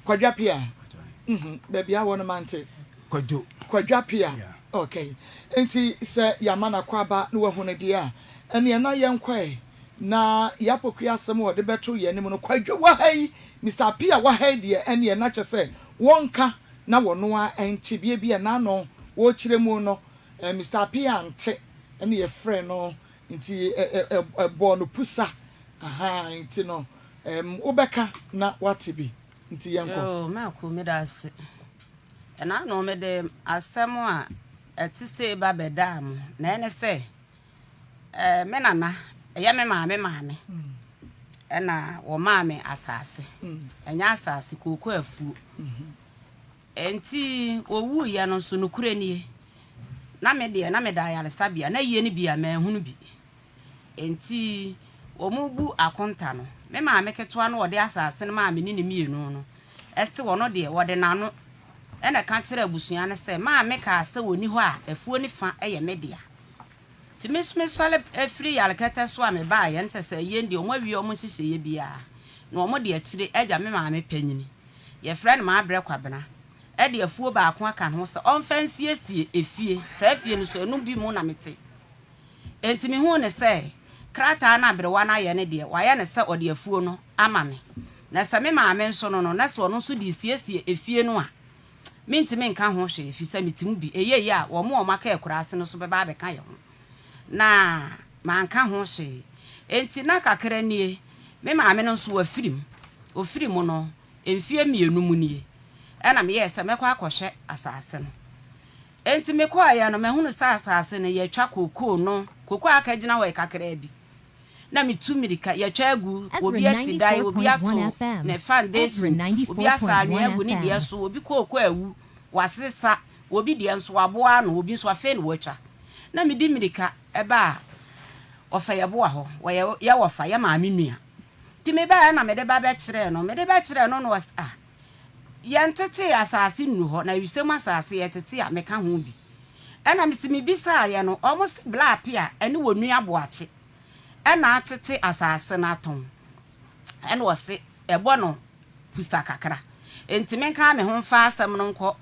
Kwadwo Apia. Baby I want to mante. Kwadwo Apia. Okay. Enti se yamana kwaba no wahune dia. Ene na yenkwae na yapokua asem wo de beto ye nim no Kwadwo wahai Mr. Apia wahai de ene na chese wonka na wono a enchi bia na no wo kiremu no Mr. Apia ante ene ye frɛ no nti bo no pusa aha nti no obeka na watibi nti yenko Maa Akos me da ase ena no me de asem a etise ba bedam na ene se me nana eye me maame ena wo maame asase enya asase koku afu enti owu ye no so nukure nie na me da yale sabia na ye ni bia ma hunu bi enti omubu akonta no me maame ketwa no wode asase no maame ni mienu no ese wono de wode nano ena ka kire abusua ne se maame ka ase woni ho a afuo ni fa eye media ti mesme sole afri yale kete so a me ba ye nte se ye ndi omwa omo hihye ye bia na omo de akire agya me maame panyini ye frɛ no maabre kwabena e de afuo ba ako aka ho se onfansie sie efie sa afie no so enu bi mu na mete enti me hu ne se krata na abrewa na ye ne de wa ye ne se ode afuo no ama me na se me maame nso no na se ono nso de siesie efie no a mentime nka ho hwe efisa metimu bi eyeye a wo mo maka ekurase no so beba abeka ye ho na manka ho hwe enti na kakra nie me maame no nso ofirim no emfie mienu mu nie ena me ye se mekwa akohwe asase no enti mekwa ya no mehunu sa asase no ye twa kokoo no kokoo akagina wo kakra bi na mitumirika ye twa agu obi asidai obi ato ne foundation obi asawe agu ni de so obi kokoo awu wasesa obi de nso aboa no obi nso afa no watwa na medi mirika eba ofa ye boa ho ye wofa ye maame nua ti me ba na me de ba be kire no no was ye ntete asase nu ho na wisem asase ye tete a meka ho bi ena misimi bisa ye no almost black a ene wonu aboache ena atete asase na ton ena wose ebo no pusta kakra enti menka me ho fa asem no nko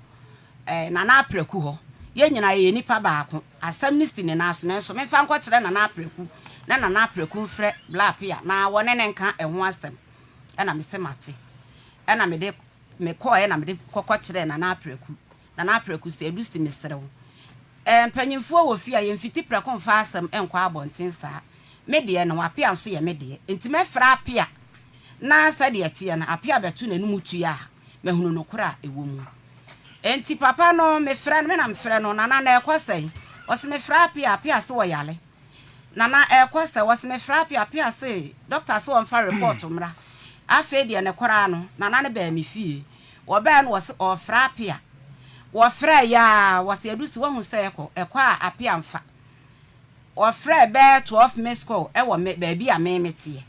na apreku ho ye nyina ye nipa baako asem ni sine na so na so me fa nko kire na apreku na apreku mfre black a na wone ne nka eho asem ena me se mate ena me de me ko ye na me de kokko kire na apreku se edusi me serewo mpanyimfo wo fi a ye mfiti preko mfa asem enkwa abonten saa me de no apia nso ye me de enti me fra apia na sa de atie na apia betu na numu tuya mahunu no kora ewo mu enti papa no me fra no me na me fra no nana na ekosai wose me fra apia se wo yale nana ekosai wose me fra apia se doctor se won fa report mra afa de ne kora no nana ne ba mi fie wo ba no wose o fra apia wo fra ya wose adusi wo hu se ekwa apia mfa wo fra be 12 mesco e wo me ba bi a me metie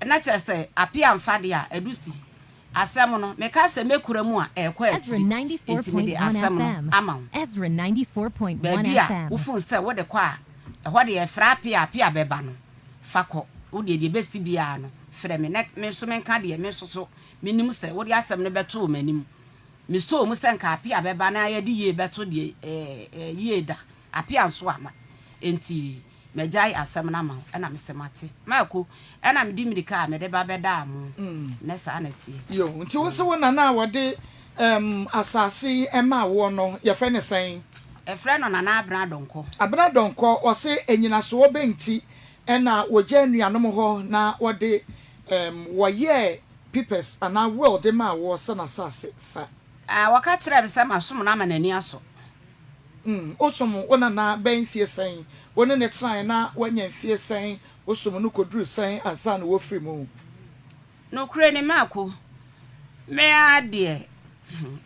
na chese apia mfa de a adusi asem no me ka se mekura mu a ekwa Ezra 94.1 FM. Ezra 94.1 FM. Wo fun se wo de kwa ho de fra apia beba no fako wo de besi bia no frɛ me so menka de me so menim se wo de asem no beto manim me so mu se nka apia beba na ye de ye beto de ye da apia nso ama enti mejai asem na ma na me se mate Maa Akos na me di mirika me de ba beda am na sa na tie yo nti wo se wo na wo de asase ema wo no ye frɛ ne sɛn e frɛ no na abra donko o se enyina so wo benti ena wo gya nuanom ho na wo de wo ye pipes ana will de ma wo se na asase fa waka kire be se masom na ma nani aso osom wona na ben fie sɛn wona ne tran na wanya fie sɛn osom no koduru sɛn azan wo free mu no kure ni Maa Akos me ade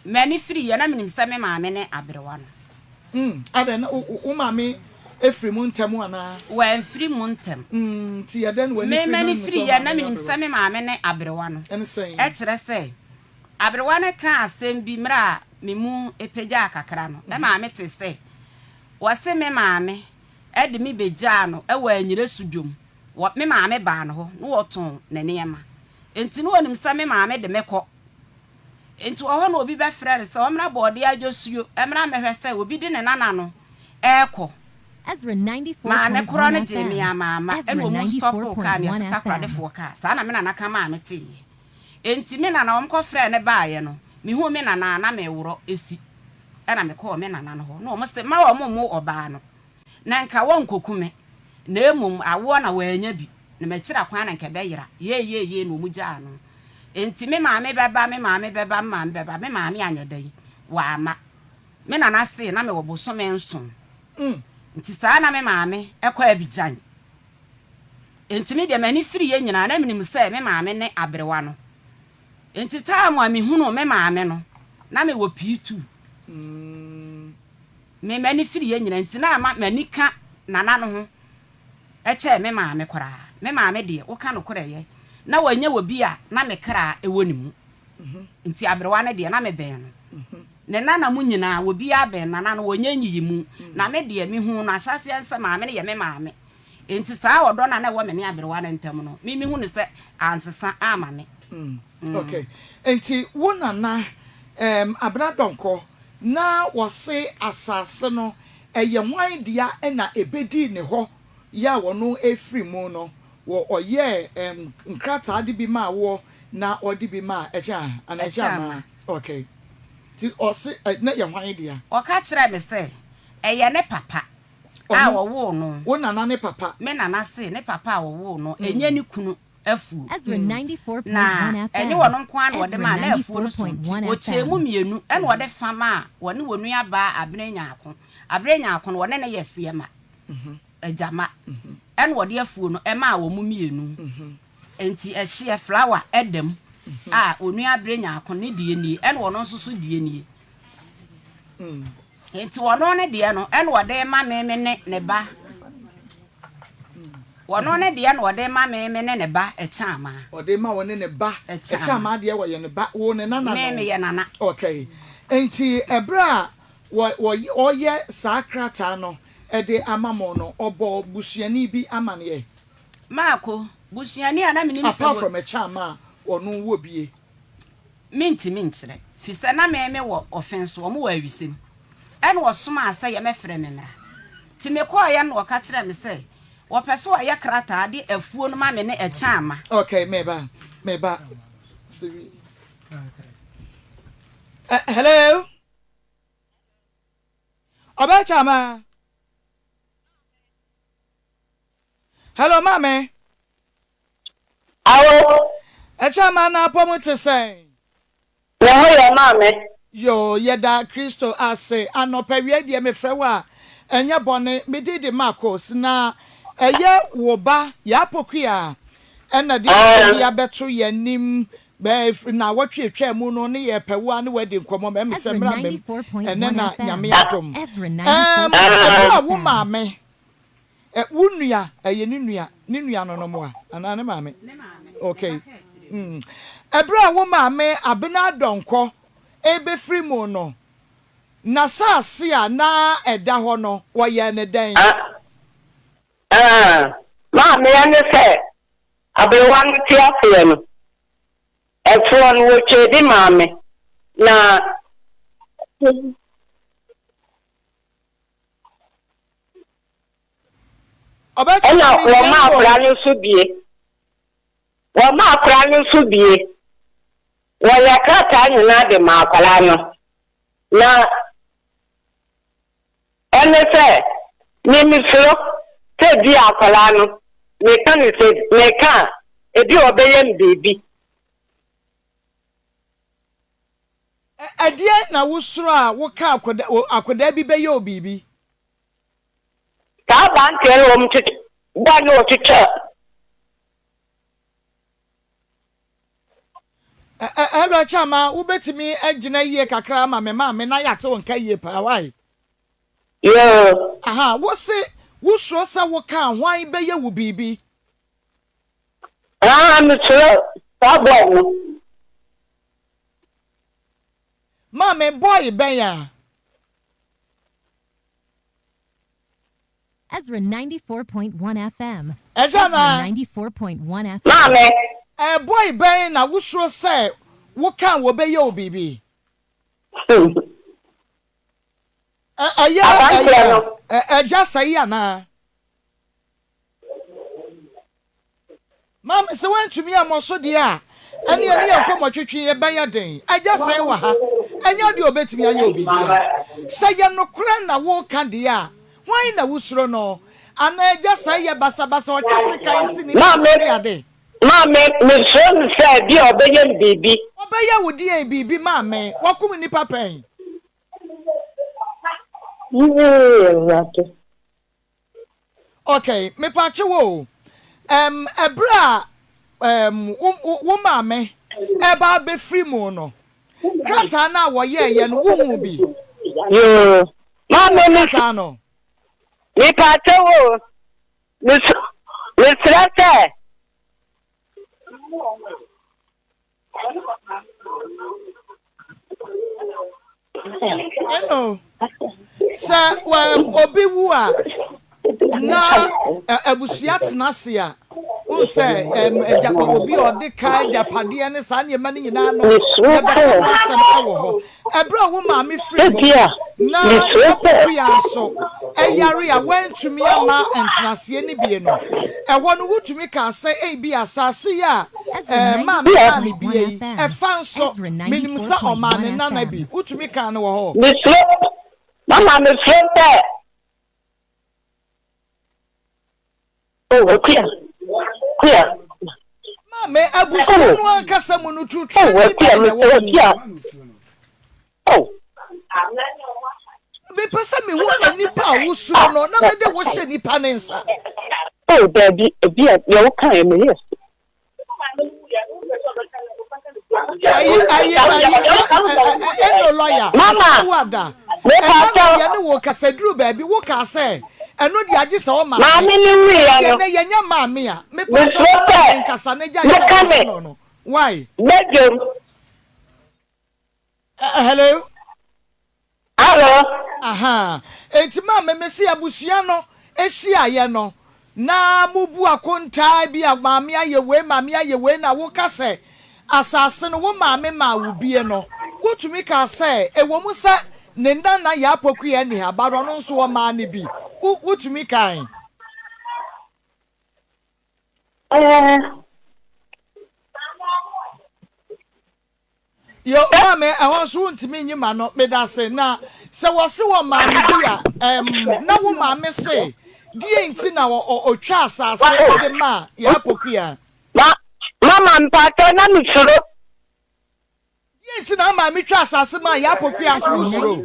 mani free ya na menim se me maame ne abrewa no abe na o maame efri mu ntem ana wa free mu ntem ti ya den wani free me mani free ya na menim se me maame ne abrewa no e kire se abrewa ne ka asem bi mra memu epeja kakra no na maame te se wose me maame e de mi beja no e wa anyire sudwom wo me maame ba no ho no woton na niema enti no wonim se me maame de mekọ Into a home will be best friends, so I'm not body. I just you, I'm not my say, will be dinner, nano. Echo. Ezra 94. Ma corona Jamie, mamma, and will most stop or can you stop at the forecast. And I'm in a camama tea. Intimate and I'm called friend a buyer, no. Me who men and I may work is and I'm a call men and no, must ma more or bano. Nanka won't kukume. No mum, I want away nebi. No matter quan and cabera. Ye, no mujano. Intimate mammy, baba, me mammy, baba, man, baba, me mammy, and your day. Why, ma. Men and I say, and I'm a bosom man soon. Ntisana me maame ekwa abizan entimi de mani firi ye nyina na minim se me maame ne abrewa no entita mo ami hunu me maame no na me wo P2 me mani firi ye nyina ntina ma mani ka nana no ho eche me maame kora me maame de wo ka no kora ye na wanya wo bi a na me kra ewo nimu nti abrewa ne de na me ben no ne nana mu nyina wo bia ben nana no wonye nyiyimu na me de mi hu na hyase ansa maame ne ye me maame enti saa odo na wo me ne aberewa na ntam no mi hu ne se ansesa ama me okay enti wo nana abra donko na wo se asase no eye hwan dia na ebedi ne ho ya wo no efri mu no wo oye nkrata de bi ma wo na odi bi ma echa anacha ma okay ti ose na ye hwan dia o ka kire me se eye ne papa a wo wo no wo nana ne papa me nana se ne papa a wo wo no enye ni kunu afu Ezra 94.1 FM enye wo no nko an wo de ma na afu no so wo chemu mienu en wo de fama wo ne wo nua ba abrenya akon wo ne yese ma ajama en wo de afu no e ma wo mu mienu enti ehye flower edem a onua abrenya akon ne die ni en wo no nso so die ni enti wo no ne die no en wo de ma me ne ba wo no ne die no wo de ma me ne ba echama wo de ma wo ne ba echama de wo ye ne ba wo ne nana me ye nana okay enti ebra wo oye sakrata no e de amamo no obo busuani bi amane maako busuani ana me ni se apart from echama onu wo bie minti mintre fisa na me wo offense wo mo wa awisem en wo soma asa ye mefre me mra ti me ko ya no ka kire me se wo pese wo ya krata de afuo no ma me ne echama okay meba hello Abachama hello mame awo echama na pomuti say wo ye mame yo yeda Kristo ase anopa wie de me frewa enya bone me didi Maa Akos na eye wo ba ya pokua ena de ya beto ye nim be na watwe twa mu no ne ye pewa ne wadi nkomo me semra me ena na nyame adom wo mame wunua eye ne nua no no mo ana ne mame okay ebra wo mame abena donko ebe free mu no na saase a na eda ho no wo ye ne den mame ya ne se abewan ti afia no efo no wo chedi mame na ena wo ma akra no so bie wo ma akra no so bie wo ya krata nyina de ma akra no na ene se ni mi flo te di akra no me kan se me kan ebi obeye mbebi adie na wusuro a wo ka akoda bi be ye obibi ka ba nke wo mtete ba no tete hello chama wo betimi agina yie kakra ma me na yate won ka yie pa why yo aha wo se wusuro sa wo ka hwan be ye wo bibi me tro ta bo mame boy ben ya Ezra 94.1 FM. Ejama 94.1 FM. mame boy ben na wusuro say wo kan wo be ye obibi just say na Mama se wan tumi amoso de a ene ene yakoma twetwe e ban den just say wa ha enya de obetimi anya obibi say ye nokora na wo kan de a hwan na wusuro no ana just say ye basa o twese kan si ni ade Mama me so say bi obeye bibi obeye wodi e bibi mama wakum ni papen okay me pa che wo ebra wo mame eba be free mu no krata na wo ye no wo hu bi yo mama me krata no me pa che wo me strate hello sa obi wu a na abusia tenase a o say Agyapong obi odeka Agyapade ne sa ne ma ne nyina no nsem awo ho ebra wo ma me free na ya so eyare a wantumi ama entenase ne bie no ewo no wutumi ka say e bi asase ya ma me bie e fan so minim sa o ma ne nana bi wutumi ka ne wo ho mama me frente oh clear mama abusu no ankasa mu no tutu oh me pesa me hu anipa wusu no na me de wo hye nipa ne nsa oh baby bia you kan me yes eno lawyer mama wada me pa ya ne wo kasaduru baby wo ka say eno di agi se o ma mama ni wi ya no ne yenya mama a me pa nkasa ne ja no why bedroom hello aha enti mama me se abusia no ehia ye no na mubu akonta bi amame ayewe na wo ka say asase no wo mame ma wo bie no wotumi ka say ewo mu sa ne ndan na ya poku ye ni abaro no nso wo ma ne bi wotumi kan yo mame ehon so ntimi nyima no medase na se wo se wo ma ne bi a na wo mame se die nti na o twa asase de ma ya poku ya mama mpato na misuro die nti na ma mi twa asase ma ya poku ya so usuro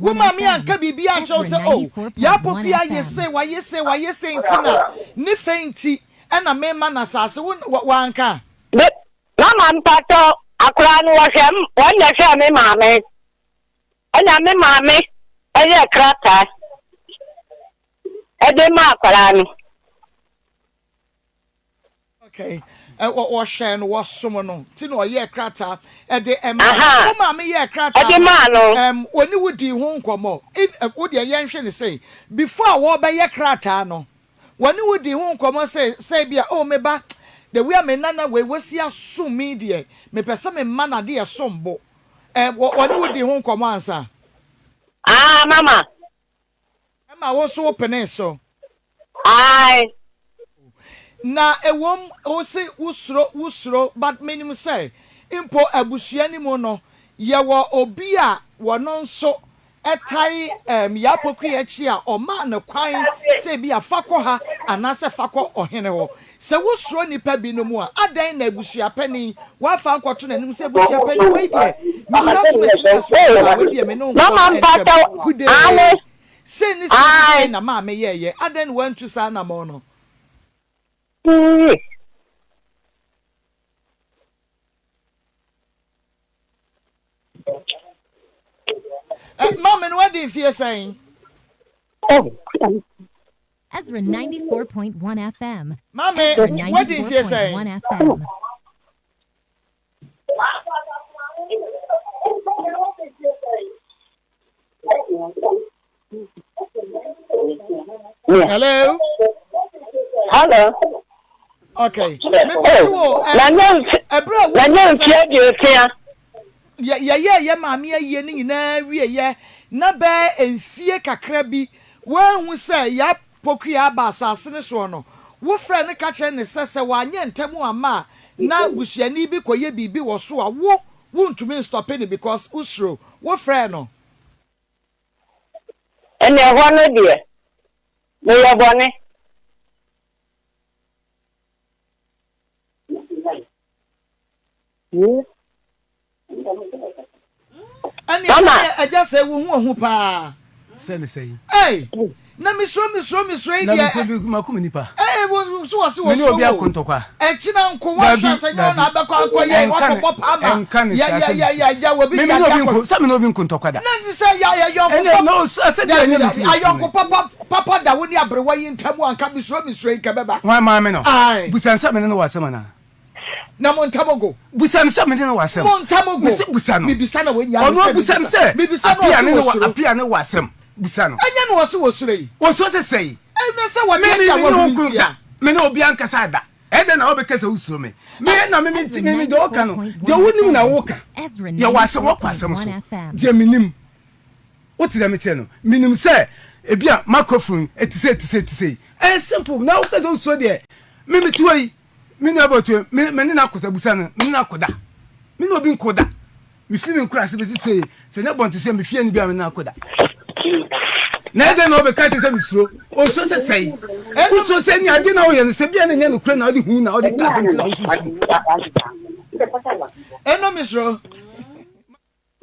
wo ma mi anka bibi a cho se o ya poku ya yese wa yese nti na ne fenti na me ma na asase wo anka mama mpato akra no wo nya hwe me mame enya me mame eye krata ede ma akra no okay o share no wasom no ti no ye krata ede o ma me ye krata ede ma no oni wudi ho nkomo if wodi ye nhwe ne say before wo be ye krata no woni wudi ho nkomo say bia o me ba the way me nana we wasi asum me de me pese me ma na de sombo woni wudi ho nkomo ansa mama ma wo so open so ai na ewom o se wusro but menim say impo abusua ni mu no ye wo obi a wono nso etai ya poku ye chi a o ma na kwan se bi afakọ ha anase fakọ ohene ho se wusro nipa bi no mu a adan na abusua pani wa fa nkoto na nim se abusua pani we de mi so we de me no mama mpato ale se ni se na ma me ye adan wan tu sa na mo no Mama, what did you say? Ezra 94.1 FM. Mama, what did you say? FM. Hello? Hello. Okay. ye maame ye ni nyina wie ye na be enfie kakra bi wan hu se ya pokua ba asase ne so no wo fra ne ka kire ne sese wanye ntemu ama na busuani bi koye bibi wo so a wo wontumi stop it because usro wo fra no ene ho no de me yo bone ani aja say wo hu pa say eh na misro idea na misro makum nipa wo so me obi akontokwa china nko wa hwasanya na abekọ akoye wakọ pama ya wo bi ya me no bi nkontokwa da na say ya yo no say dey any meeting ayoko papa da wo ni abrewa yi ntamu anka misro ikebeba wa ma me no busansa me no wasema na na montamogo busan se me no wasem montamogo me se busan mi bisa na we nya ono busan se mi bisa no apia ne wasem busan anya no wose wosrei woso se sei na se wa meja wa huntia me no obi ankasa da ede na obekasa usuro me na me do ka no de wonim na woka ya wasem wakwasem so de minim wotire me che no minim se ebia microphone etise simple na wokasa usuro de me tuoi me about you me na kosa busa no me na koda me no bi nkoda me fi me nkura se be se na bonto se me fi ani bia me na koda na de na obeka che se me suro o so se sei o so se ni ade na o ye no se bia na nya no kura na o de hu na o de ka se nti na o so eno me suro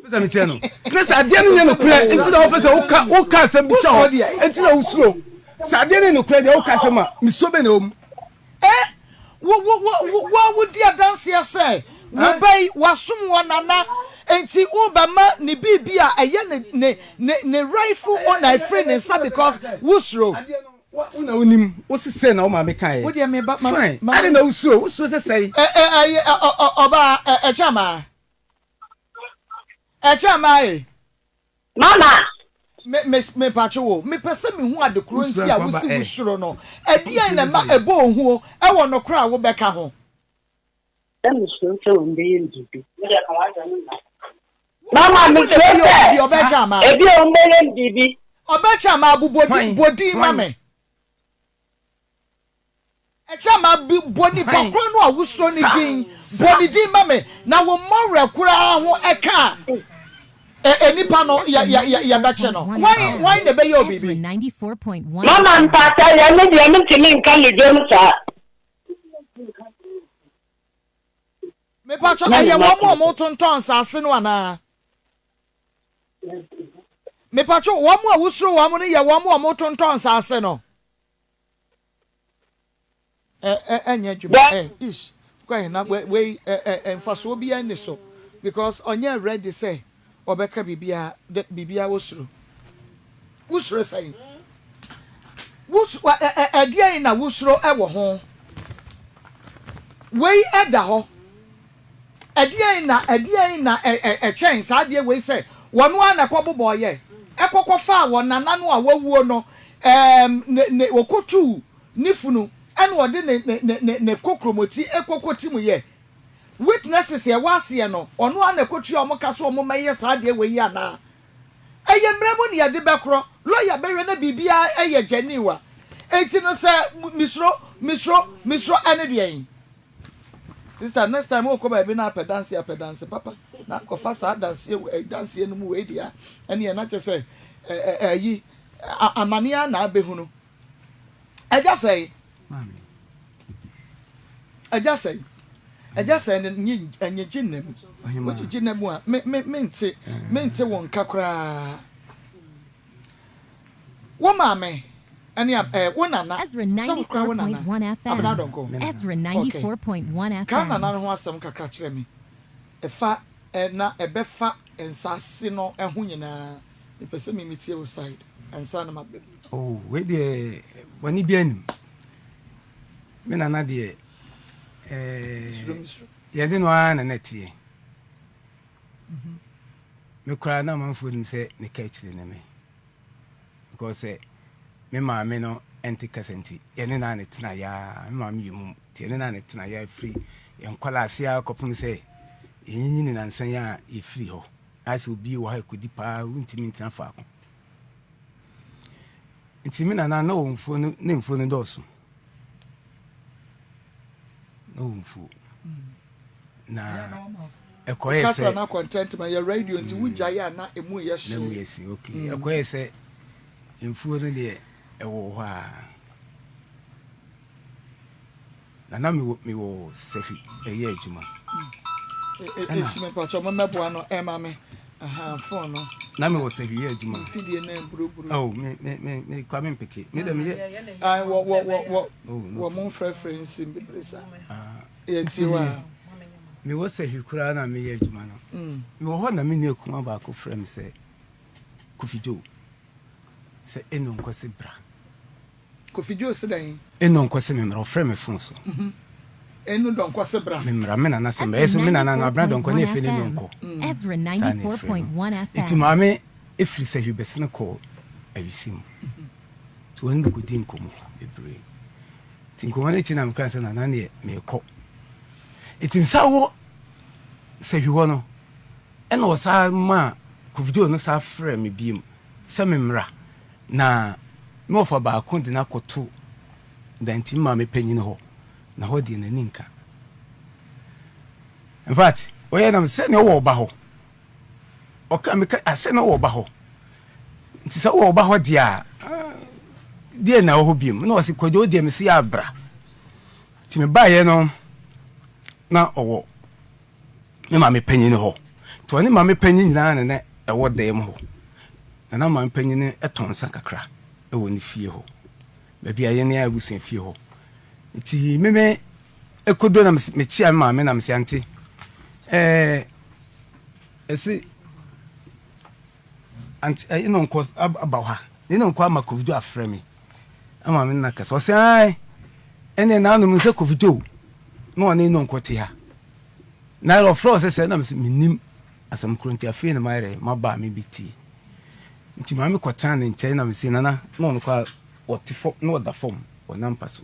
besa me che no na sa ade no nya no kura nti na o pese o ka se bi sha nti na o suro sa ade no kura de o ka se ma me so be na o wo would dia dance say wo bay wasum wonana enti ubama ni bibia eye ne rifle on I friend nsa because wusro una unim wo se na o ma me kan wo dia me ba fine ade na wusro se sei oba echama mama me pacho me pese me hu adekuro nti a wo si wusro no edia na ma ebo ohu e wo no kra wo beka ho mama me say obechama ebi o mbeye bibi obechama abubodi bodi mame echama bodi pakro no awusro ni din bodi din mame na wo mawre kura ho eka enipa no ya bache no why the be your bibi 94.1 mama mpata ya me de me timi nka le dem sa me pacho aye wo mo tonton sase no ana me pacho wo mo awusro wo mo ne ye wo mo tonton sase no enya dwuma ish kwai na we enfaso bi ani so because onye ready say obeka bibia wusuro sai edia na wusuro ewo ho wei eda ho edia na chen sa de wei say wonu ana kwabobo ye ekokofa won nananu a wawuo no ne wokotu nifunu ene wode ne kokromoti ekokoti mu ye witnesses ye wase no ono ana kotu o moka so o meye sa de we ya na eye mremu ne ye de bekro lawyer bewe na bibia eye janiwa enti no se misro ene de yin sister next time o ko ba bi na pedance papa na ko fa sa dance no mu we dia ene ye na che se yi amania na abehunu eja say mami eja say enye jinnem which jinnem a mente won kakra wo mame ani wo nana Ezra 94.1 FM Ezra 94.1 FM kana nana ho asem kakra kire me efa na ebefa ensase no eho nyina e pese me metie wo side ensa na mabem oh we de wani bianim me nana de yende no ana netie me kura na manfo nim se ne ka chire ne me because me ma me no enti kasenti yende na ne tena ya me ma me yum tie ne na ne tena ya free en kwala asia kopum se Yini ni nansan ya efiri ho. As obi wo ha kodi pa untimi ntina fa ko. Ntimi na na o mfo no ne mfo no doso. No mfo. Na ekoye se na content ma your radio nti wugya ya na emu ye hye. Na mu yesi okay. Ekoye se mfo no de ewo ho a. Na na mi wo sefi eye adwuma. Esime pacho mebo ano mame. Aha phone no. Na mi wo sefi eye adwuma. Fidie na buruburu. Oh me kwa me mpeke. Me dem ye. Wo mon preference bibresa. Yetiwa. Me wo sefi kura na me ye adwuma no. Me wo ho na me nu ekuma ba ko frame se Kofijo. Se eno nkwase bra. Kofijo se dan. Eno nkwase me mra frame phone so. Eno don kwase bra. Me mra me na na se me so me na na bra don ko na efele no nko. Ezra 94.1 FM. Iti mame efiri se hwebese ne ko avisim. To won ko din komo ebre. Tinko wane chi na mkran se na na ne me ko. Iti msa wo se hwo no. Ena wo sa ma Kofijo no sa frɛ me biem. Se me mra na me ofa ba akon dina koto danti ma me panyin ho na ho di na ninka. In fact oye na se ne wo ba ho oka me ka ase na wo ba ho nti se wo ba ho dia na ho biem na o se Kojo dia me si abra ti me ba ye no na owo me ma me panyin ho to ne ma me panyin na ne ewo dem ho na ma me panyin etonsa kakra ewo ni fie ho ba bia ye ne abusun fie ho nti meme ekodo na me chia ma me na me si Auntie esi Auntie you know cause about her you know kwa ma Kofijo afre me ama me na kasa o se ai ene na anu me se Kofijo no one no nkote ha na ro fro se na me nim asam kronti afie na maire maba me biti nti ma me kwatan ne nche na me se nana no kwa otifo no da form o nampaso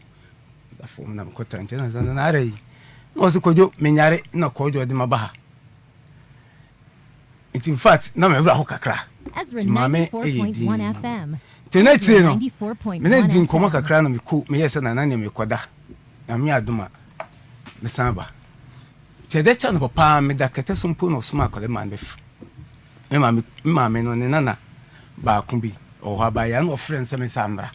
da form na me kwatan nche na are no se Kojo menyare na Kojo de mabaha in fact na me vra ho kakra Ezra 94.1 FM. Tonight no me na din komo kakra na me ku me yesa na na me koda na me adoma me samba tede cha no papa me da kete sompo no sma akole man bef me ma me no ne nana ba ku bi o ha ba ya no friend se me sambra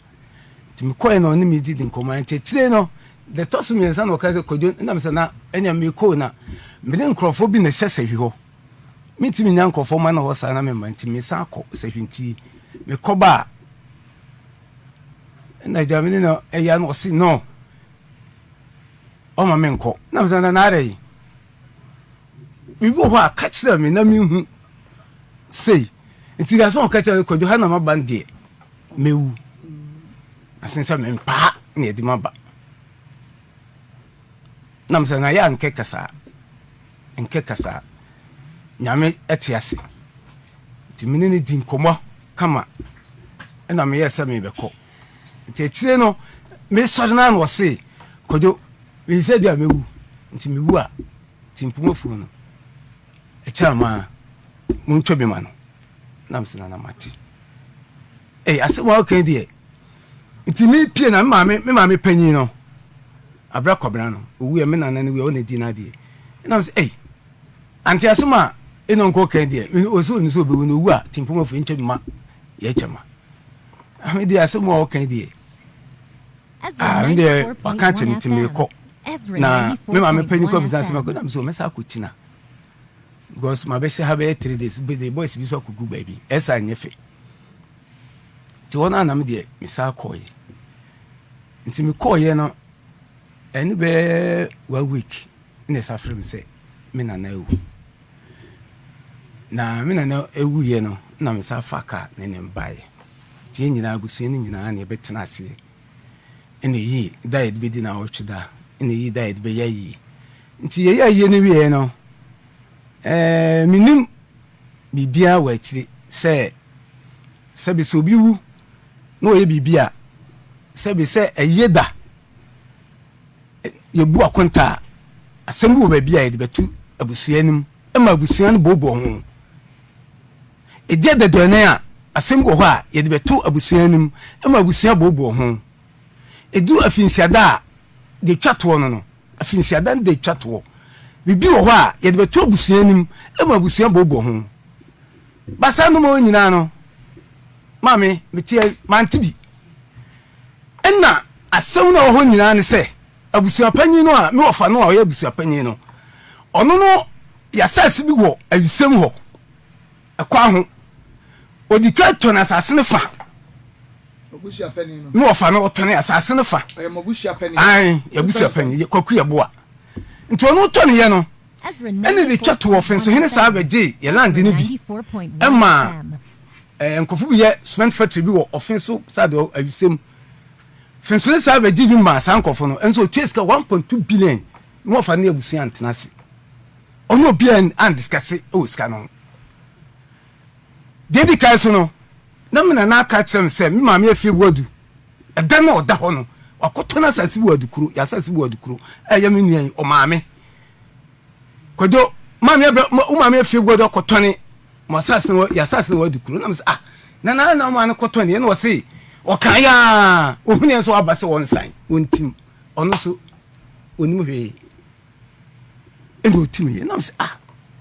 ti me ko no ni me di din komo ante tire no the toss me san o ka Kojo na me sana enya me ko na me den krofo bi na hyese hwi ho me ti me nyan krofo ma na ho sa na me man ti me san ko se hwinti me ko ba na jamini no eya no si no o ma me nko na me sana na are we go ho catch them na me hu say nti ga so catch Kojo ha na ma bande mewu asensa me mpa na edi maba na me sana ya nke kasa nyame etiase ti mini ni din komo kama na me yesa me beko nti echire no me sori na no se Kojo we say dia mewu nti mewu a timpumofu no echama muntwe be mano na me sana na mati ase wa okay die nti me pie na me ma panyin no abra kobra no owu e me na we o na di na die na me say Auntie asuma eno nko kan die o so ni so be wo no wu a timpumofu ntwe ma ye chama me di asuma o kan die me de wakante ni me ko na me ma panyin ko bisa asuma ko na me so me sa ko tina because my best have 3 days but the boys be so kugu baby esa nyefe ti wona na me de me sa ko ye nti me ko ye no eni be 1 week in sa frame say me na ewu na me na ewu ye no na me sa faka na ne mbaye ti nyina agusu ni nyina na e betena ase ene yi diet be di na ochida ene yi diet be yayi nti ye yayi ni wie no minim bibia wa akire se bi so bi wu no ye bibia se bi se eyeda ye bu akonta asem wo ba bia ye de betu abusuanim ma abusua no bobo ho edia dedone a asem go ho a ye de beto abusua nim ma abusua bobo ho edu afinsiada a de twato no afinsiada de twato bibi wo ho a ye de beto abusua nim ma abusua bobo ho basa no mo nyina no mame metie mantibi enna asem na wo ho nyina ne se abusua panyin no a me wofa no a wo abusua panyin no ono no ya sase bi wo awisem ho akwa ho odika to na asase ne fa abusua panyin no me wofa no to na asase ne fa ay abusua panyin ai abusua panyin kwaku ya boa nti ono to ne ye no ene de twato wo fenso hene sa abeje ye land ne bi ema enkofu bi ye cement factory bi wo ofenso sa de awisem fenso ne sa abeje bi ma sa nkofo no enso tieska 1.2 billion me wofa ne abusua antenase ono bien and discuss o ska no dedi kai so no na me na aka kyerem se me ma me afie boadu eda na oda ho no akoto na sase boadu kuro ya sase boadu kuro eye me nuan o ma me kodo ma me o ma me afie boadu akoto ne mo sase no ya sase boadu kuro na me se na ma na koto ne no se o kan ya o hune so abase won san ontim ono so onim hwe endo timi na me se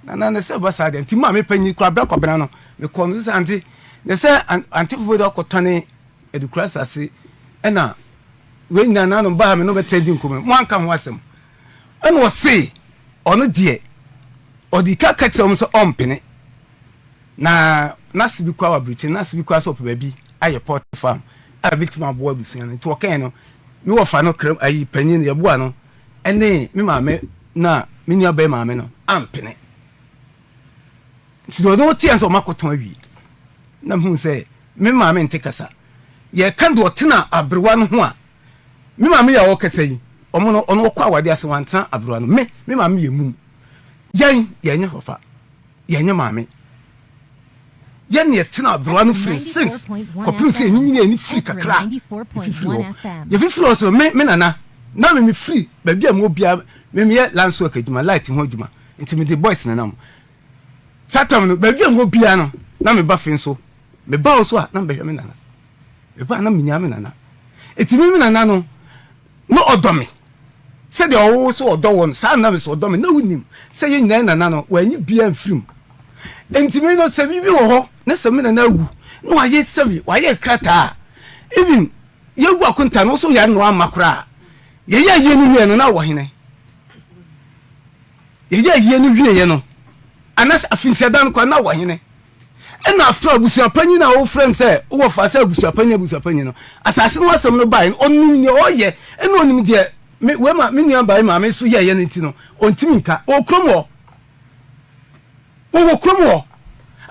na se basa de nti ma me panyi kura bra kobena no me kono se anti ne se anti fo do kotone edukura sase na we nyina na no ba me no betedi nkome mo anka ho asem ena o se ono de odika ka kire mo se ompene na nasibi kwa wabrichi nasibi kwa so pe bi aye port farm a victim abo abusuan nti o kan no me wo fa no krem ayi panyin ye boa no ene me ma me na me nia ba ma me no ampene nti do ti anso makoton awi na hu se me ma me ntekasa ye kan do tena abrewa no ho a me ma me ya wo kasa yi omo no ono kwa wade ase wantena abrewa no me ma me ye mum yan ye nya papa ye nya ma me yan ye tena abrewa no free since kopim se ni free kakra ye free so me nana na me free ba bia mo bia me ye lanso akaduma light ho aduma nti me the boys na nam satam no ba bia mo bia no na me ba fin so me ba so a na me hwe me nana me ba na me nya me nana eti me nana no odomi se de owo so odowon sa na me so odomi na wunim se ye nyina nana no wanyi bia mfrim enti me no se bibi wo ho na se me nana wu no aye sebi waye krata even ye wu akunta no so ya no amakura ye ni wie no na wo hene ye ni wie no anas afinsiadan kwa na wo hene ena after abusia panyi na wo friend say wo fa say abusia panyi no asase no asem no bai onnim ni oye ena onim de me we ma me nua bai ma me so ye ne ntino ontimi nka okromo wo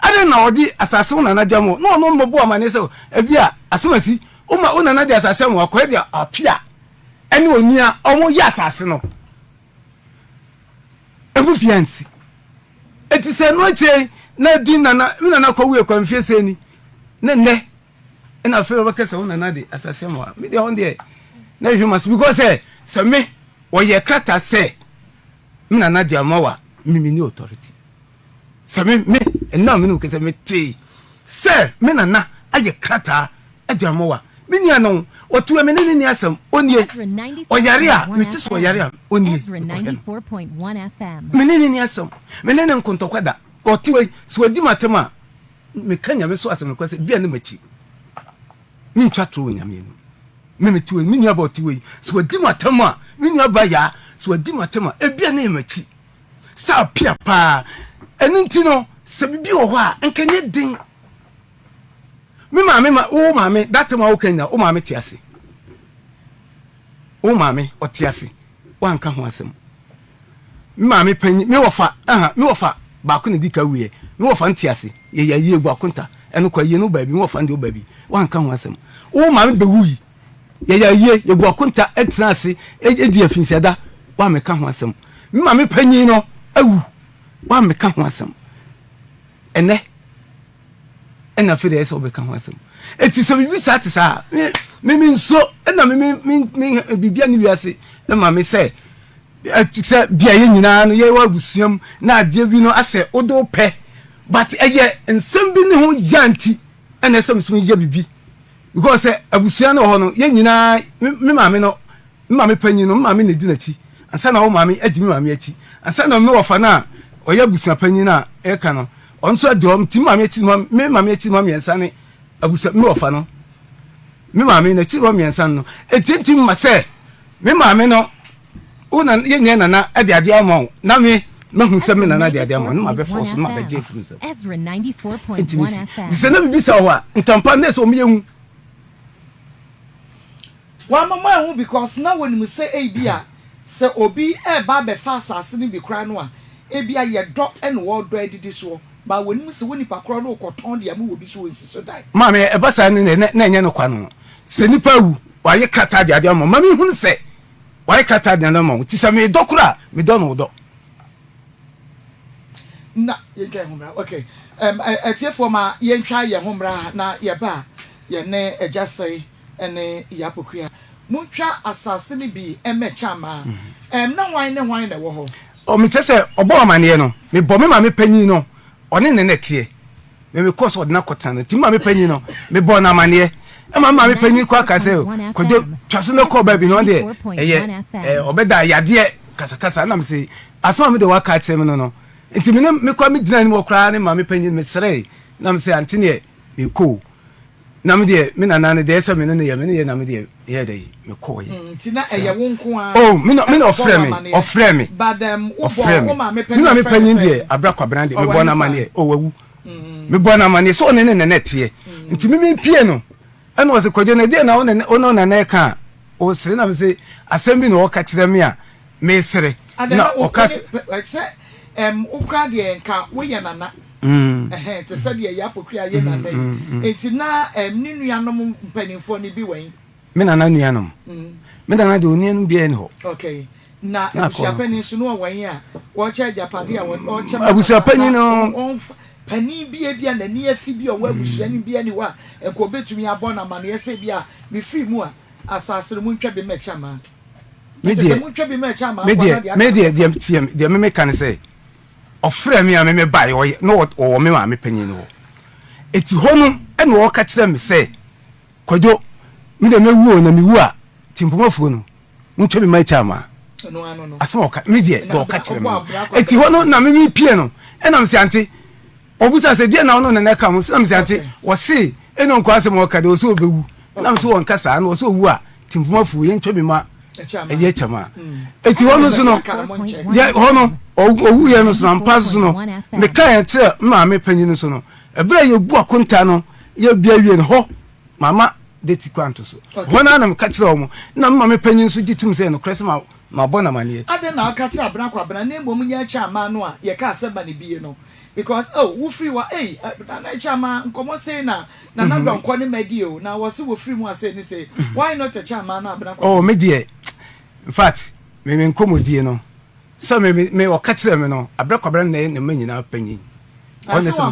ade na odi asase no na jamo no mbobo amane say ebia asemasi o ma ona na de asase mo akwa de apia ene onia omo ya asase no ebu fiansi eti se no che na di nana mi nana ko we kwa mfiese ni ne na fe o kesa una na de asase mo mi de on de na humas because se me o ye krata se mi nana de amawa mi ni authority se me na mi no kesa me ti se mi nana aye krata e de amawa mi ni anon o tu me ni asem onie o yare a mi ti so yare a onie 94.1 FM mi ni asem mi ne nkontokwada otiwe swadi matema me kanya me so asem kwase bia ne machi mi ntwatro nyame ni me tiwe mi nya ba otiwe swadi matema mi nya ba ya swadi matema e bia ne machi sa pia pa enti no se bibi wo ho a enkanye din mi ma o ma me that ma o kanya o ma me tiase o ma me otiase wan ka ho asem mi ma me panyi mi wofa ba ko ne dika wiye mi wo fa ntiase ye ya yie gu akunta eno kwa yie no ba bi mi wo fa ndi o ba bi wan ka ho asem wo ma me be wuyi ye ya yie ye gu akunta etrase edi afinsiada wa me ka ho asem mi ma me panyi no awu wa me ka ho asem ena fere ese obeka ho asem eti se bibi sa me nso ena me bibia ni wiase e ma me se say bia ye nyina no ye wa busuam na ade bi no ase odo pe but eye nsem bi ne ho yanti ene sem so ye bibi because abusua no ho no ye nyina me maame no me maame panyi no me maame ne di na chi ansa na wo maame adi me maame achi ansa na me wofa na oya abusua panyi na e ka no onso adi o ti maame achi me maame achi maame ansa ne abusua me wofa no me maame na chi maame ansa no etinti ma se me maame no una ye nyana na ade ade amon na me mahu se me na ade ade amon no ma be force no ma be je fu se Ezra 94.1 FM se na bibi sa ho ntampa na so me yehu wa mama hu because na when me say bia se obi e ba be fa asase ni bi kra no a e bia ye do en wo do adidi so ba woni se woni pa kro no koton de am wo bi so wonsi so dai ma me e ba sa ni na enye no kwa no se nipa wu wa ye krata de ade amon ma me hu se why kata de na mo ti se me dokura me do no do na ye get homra okay etiefo ma ye ntwa ye homra na ye ba ye ne ejasai ene yapokria muntwa asase ni bi emecha ma na wan ne wo ho o me chese obo amane no me bo me ma me panyi no one ne netie me course odna kotan no ti ma me panyi no me bo na amane ma me panyi kwa ka se kojo twaso no ko ba bi no de obeda yade kasa na me se asoma me de waka kire me no nti me kwa me dina ni mo kra ne ma me panyi me sere na me se Auntie ne me ko na me de me na ne de ese me ne ye me ne ye na me de ye de me ko ye nti na eye wonko a oh me no ofre me but wo ma me panyi de abra kwa brande me bo na mane o wawu me bo na mane so ne tie nti me pie no eno se Kojo na de na ono na ka o sere na me se asem bi no o ka kire me a me sere na o ka se ukra de nka wo ye nana te said ye yapokria ye nana enti na ni nuanom mpanimfo ni bi wen me nana nuanom me nana de onian bi en ho okay na abusuapani so no wan a wo che Agyapong a wo che abusuapani no pani bia na ni afi bi o wa abusuani bia ni wa ko betumi abọ na mane ese bia me free mu a asasere mu ntwa bi mecha ma me de me kan say ofre me a me bai o no me ma me panyi no eti honu e no ka kire me say Kojo me de mewu na mewu a timpomafo no ntwa bi mecha ma no asema ka me de do ka kire me eti honu na me pie no e na me say Auntie obusa se die na ono na ka mo se na me say Auntie wo se e no nko asema o ka de o so obewu na me so won kasa na o so wu a timpomafo ye ntwa bi ma eje chama eti honu so no je honu owu ye no so na mpaso so no me kan te ma me panyi no so no ebra ye bu akonta no ye bia wie no ho mama de ti kwanto so hona na me ka kire o mo na ma me panyi so gitum se no kresma ma bona mane ade na aka kire abran kwa abran na embom nya cha ma no a ye ka aseba ne bie no because wo free wa na chama nkomo say na don ko ne medio na wo se wo free mu ase ni say why not a chama na abran kwa oh me die in fact me nkomodie no so me o ka kire me no abran kwa abran na manyina panyi honestly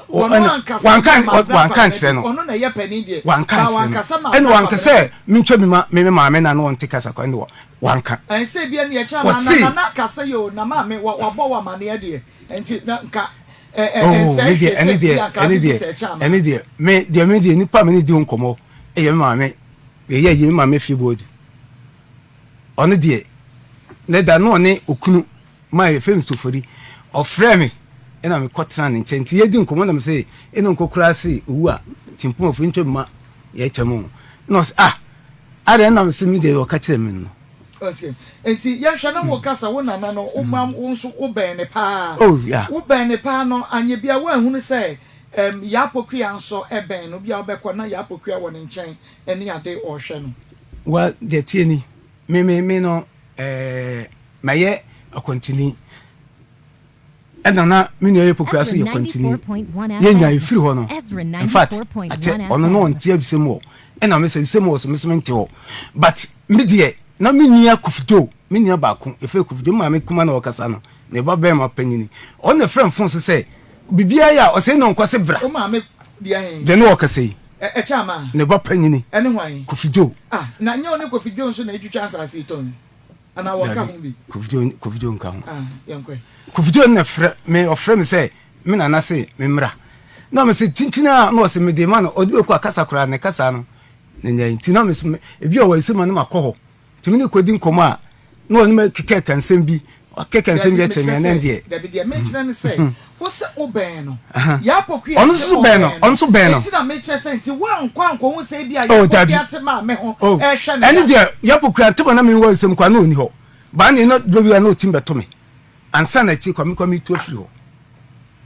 wan kan kire no ono na ye pani die wan kan eno wan ka say me ntwa mi ma me maame na no onte kasa kwa eno wan kan en say bia na ye chama na kasa yo na maame wo bo wa mane die enti na nka any dia me dia nipa me ni di nkomo ye maame ye maame fi bodu ono die ne da no ne okunu my famous sofori ofre me ena me kotra ne nchenti ye di nkomo na me say eno nkokura se owu a timpo of ntwe ma ye chamo no are na me se mi de o ka kire me no okay enti ya hwa na wo kasa wo nana no wo mam wo nso wo ben ne pa oh yeah wo ben ne pa no anye bia wo ahunu se ya pokua nso ben no bia obekọ na ya pokua wo ne nchen eni ade o hwe no wa de tieni me no maye a continue na me no ye pokua so ye continue ye nya ifiri ho no in fact ate ono no ontie bisemo na me se bisemo so me nte ho but me de na me nia Afutuo me nia baako efe Afutuo ma me kuma na okasa no ne ba be ma panyini on the friend phone so say bibia ya o say no nkwase bra o ma me bia hen de no okasa yi chama ne ba panyini ene hwan Afutuo na nya one Afutuo nso na etwitwa asase ton ana waka ho bi Kofi nka ho yankwe Kofi na frɛ me ofrɛ me sɛ me na se me mra na me se tintina na o se me de ma no odi ko akasa kora ne kasa no nya tintina me so ebi o wa ise ma no makɔ hɔ timi ne kodi nkomo a na oni me keke kansem bi keke kansem bi eteme na ndie da bi de me kyerɛ ne sɛ wo se oben no ya pokua ono so ben no tintina me kyerɛ sɛ nti wan kwankɔ ho sɛ bi a ya pokua te ma me ho hwɛ ne ɛne de ya pokua te na me wo nsem kwa na oni hɔ ba ne no do bi na o timbe to me ansa na chi kwami tu afiri hɔ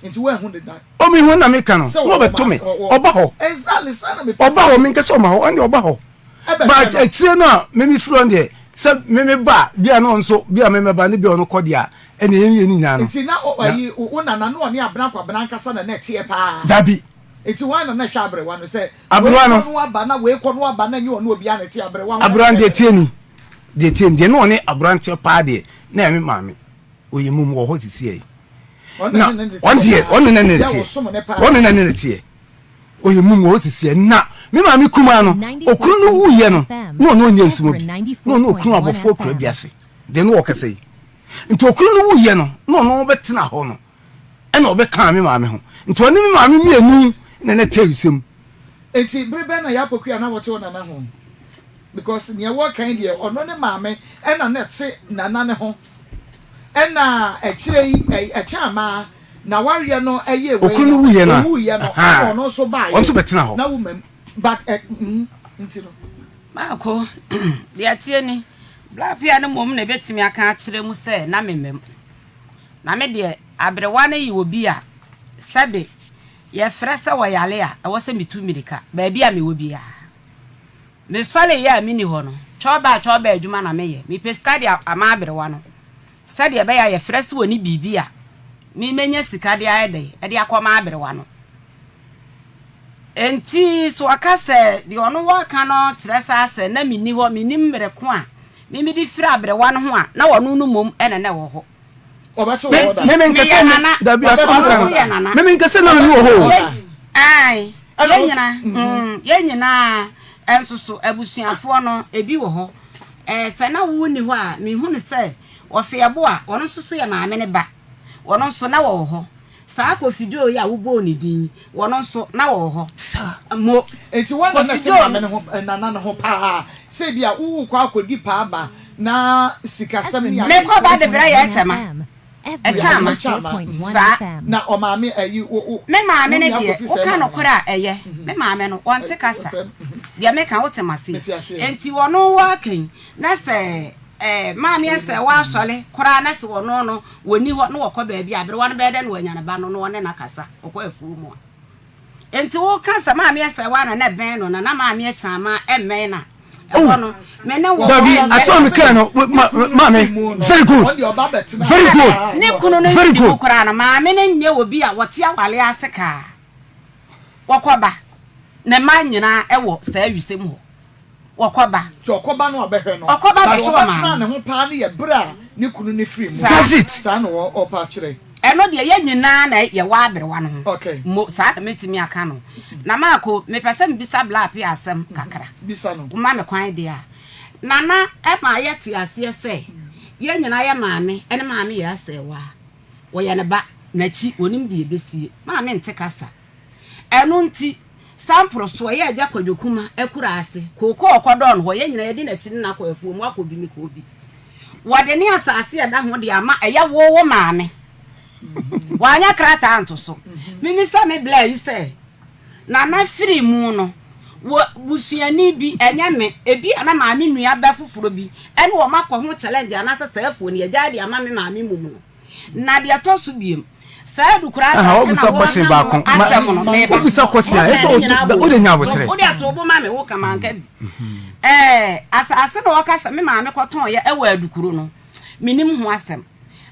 nti wo ehun de da o mi hu na me ka no no be to me oba hɔ exactly sana me oba hɔ me nkese o ma hɔ ɔne oba hɔ but etire no me mi firi on de sɛ me ba bia no nso bia me ba ne bia no kɔ dia ɛne yɛn ni nyina no nti na oyi wo na na no ɔne abran kwa abran kasa na na tie pa dabi eti wan na hwɛ abrewa no sɛ abrewa no aba na we kɔ no aba na nyi ɔno obi a na tie abrewa abran de tie ni de no ɔne abran tie pa de na me maame oyi mum wɔ hɔ sisi yi na ɔne ne tie oyi mum wɔ sisi na me maame kuma no okuru no wuye no no no nya nsumo bi no okuru abofo okura biase de no wɔkasa yi nti okuru no wuye no no betena hɔ no ɛna ɔbɛka me maame ho nti ɔne me maame mienu na na tewusem enti brebe na ya pokua na wɔte ona na ho because near work kind here ɔno ne maame ɛna na te nana ne ho ɛna ɛkyire yi ɛkyama na warrior no ɛyɛ we okuru no wuye no ɔno so ba ɔno so betena hɔ na woman but nti no Mako dia tie ni blapia ne mom na betimi aka akire mu se na memem na me de abrewa na yi obi a sabe ye frese wo yale a wo se mitu mirika ba bia me wo bia me sole ya mini ho no choba adwuma na meye me peska dia ama abrewa no study be ya ye frese wo ni bibia me menya sika dia ede e dia akoma abrewa no enti so akase de ono waka no kyeresa ase na minni ho minim mereko a mimi di fira abrewa no ho a na wono no mom ene ne wo ho obacho wo da me nkase da bi aso me nkase na me wo ho ai yenyina ensoso abusuafo no ebi wo ho se na wo ni ho a me hu ne se wo feebo a wono soso ye maame ne ba wono so na wo ho saa Kofi Addo ya wo bo ni din wono so na wo ho mo enti wona na te maame ne ho nana ne ho pa se bia wo kwa akodi pa ba na sikasam ni me ko ba de bra ya chama na o maame ayi wo me maame ne de wo ka no kora eye me maame no wonte kasa de me ka wo temase enti wono wa kan na se maame ese wa asole kora na se wono no woni ho no wokọ ba bia abere wono be de no wanyane ba no wone na kasa okọ afu mu enti wo kasa maame ese wa na ben no na maame chama emmen na wono me ne wo dabi aso me kan no maame very good ne kunu no very good kora na maame ne nye obi a wote awale aseka wokoba ne manyina ewo saa wisem ho wokoba okoba no obehwe no okoba be so ma ne ho pa ne ye bra ne kunu ne free mu that's it saa no opa kire eno de ye nyina na ye wa aberewa no ho okay mo saa na metimi aka no na Mako me pese mbisa blap ya asem kakra bisa no ma me kwan de a nana e ma ye ti ase se ye nyina ye maame ene maame ya asewa wo ye ne ba na chi onim de ebesie maame nte kasa eno nti sampro so ye agya kwadwokuma ekura ase kokọ okodon ho ye nyina ye di na chi na kwa afuo mu akobi mi ko bi wode ne asase ya da ho de ama eya wo maame wanya krata antoso mimi sa me bla yi se na na firi mu no wo busuani bi enya me ebi ana maame nua ba fufuro bi ene wo makọ ho challenge ana sasa afuo ne ya de ama me maame mu no na de atoso biem sa du krata na obisa question ba kon obisa question eso o de nya botre o de atobo maame wo kamanka bi ase no wakasa me maame kọton ya ewa adukuru no minim ho asem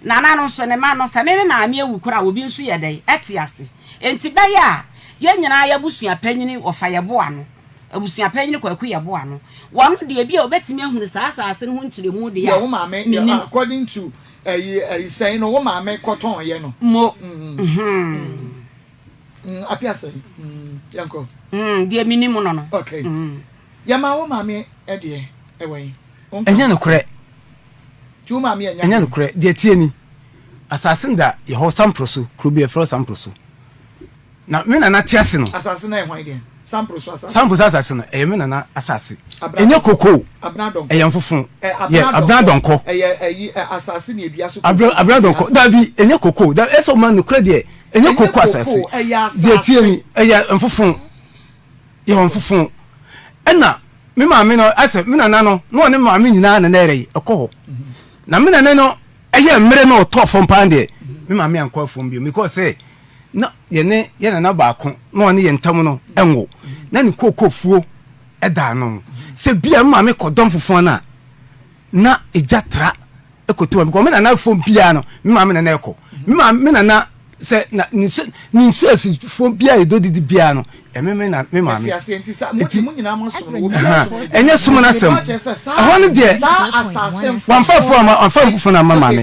nana no so ne ma no sa me maame awukura obi nso ye dai etiase enti baya ye nyina ya busua panyini ofa ye boa no abusua panyini kwaku ye boa no wono de bia obetimi ahunu sa asase no ho nkyiremu de ya wo maame according to saying no wo maame kọton ye no mo apiase yanko de minim no no okay ya ma wo maame e de ewen enya no kure tu ma me enya no kure de tie ni assassin da ye ho samproso krubi e fro samproso na me na tiase no assassin na e hwan de samproso assassin e me na assassin enya koko abnadon e yamfofon ye abnadonko e assassin e dua so abnadonko da bi enya koko da eso man no kure de enya koko assassin de tie ni e ya mfofon ye mfofon ena me ma me no ase me na no no ne ma me nyina na nere ekọ na me na no eye mmere no to fom pande me ma me anko fom bi because say na ye na baako no ne ye ntam no enwo na ni kokofuo eda no se bia me ma me kodom fofon na ejatra ekoto me ko me na fom bia no me ma me na ekọ me na se na ni so fom bia edodidi bia no me ma me enye sumo na sem ahon de wanfa na mama me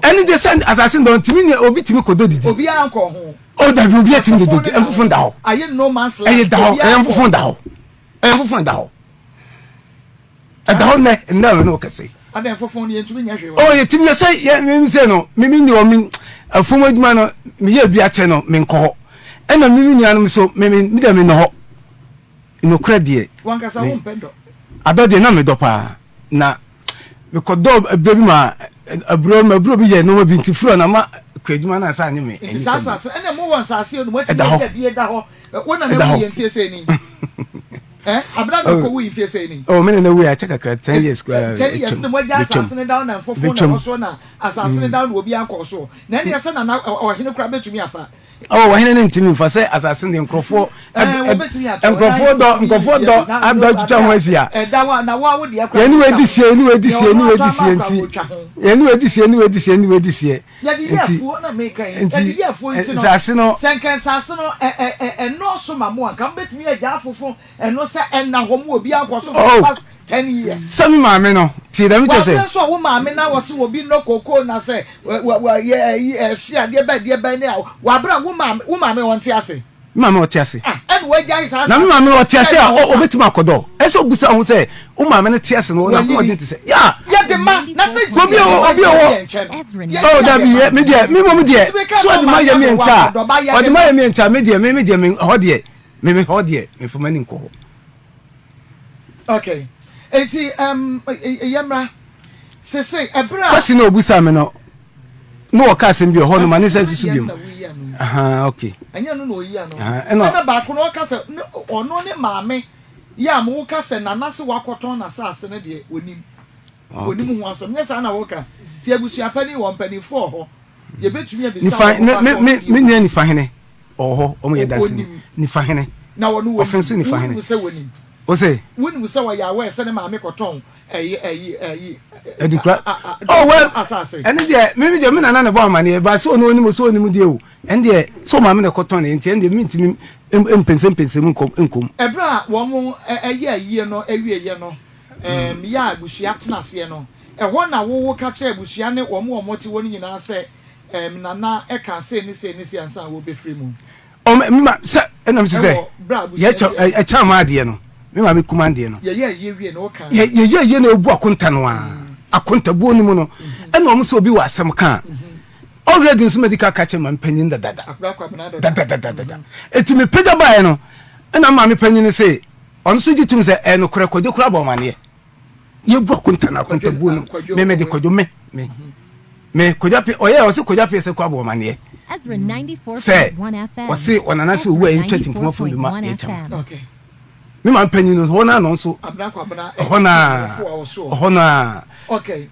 eni de send assassin don timi ne obi timi kodo didi obi anko ho o da bi obi atimi didi enfufun da ho aye no man's aye da ho enfufun da ho da ho ne na no kase ada enfufun ne ntumi nya hwe o ye timi say ye me say no me ni o mi afun aduma no me ye bi ache no me nko ena mimi nuanum so me da me no ho no credit wankasa wo mpendo ado de na me do pa na me ko do abrebi ma abro bi ye no bi ntifuro na ma kwaduma na sa anyi me enti sasa ena mo won sase no mo ti bi da ho wona na mo ye mfie se ni abra do ko wi mfie se ni oh me na we a check akra 10 years square 10 years no mo ja sase ne down na fofo na so na asase ne down obi anko so na ne yesa na ohene kura betumi afa oh wahene ne ntimi fa se assassin de nkrofo nkrofo do abdo juja ho asia na wa wo de akra ye ni wedi sie nti ye ni wedi sie ya di yafuo na me kan ya di yafuo nti no assassin no senken assassin no no so mamo anka betumi agya afofo eno se enna homo obi akwoso past 10 years sami maame no ti da mi che se so wo maame na wo se obi no koko na se ye sia de ba ne wa bra wo maame won ti ase maame won ti ase and we jai sa na maame won ti ase o betuma akodo e so busa ho se wo maame ne ti ase no na ko ti se ya de ma na se obi oh da bi me de me mom de so de ma ye me nta o de ma ye me nta me de me ho de me ho de me foma ni nko okay enti yamra sese ebra kwasi na obusa me no o ka asem bi ho no ma ne sense su bi aha okay anya no oyi ano na ba ko no ka se ono ne maame ya mo ka se na nase wakoton na sase ne de onim ho asem nyesa na wo ka ti abusu pani wo pani fo ho ye betumi abisa me nua ni fa hene oho o mo ye dase ni fa hene na wo no wo offense ni fa hene o se woni musa wa ya we se ne maame koton edikra oh well ene de me na na bo amane ba so no onim de o ene de so maame ne koton ne enti ene de mintimi empense nkom ebra wo mo ayi no awie no ya abusia tenase no ho na wo ka che abusia ne wo mo ti woni nyina se nana e ka se ni ansa wo be free mu o me se ena me se ye cha ma de no me ma me kumande no ye wie no ka ye na obu akonta no akonta bu oni mu no ena o mo so obi wa asem ka already nso medical catch man panyin dada eti me pega bae no ena ma me panyin se on so jitum se no kure Kojo kura ba mane ye bu akonta na akonta bu no me de Kojo me Kojo pe oye o se Kojo pe se kwa ba mane Ezra 94.1 FM o se onana se owu en 20 mpoma fo bi ma e cham okay me ma panyin no ho na no so ho na okay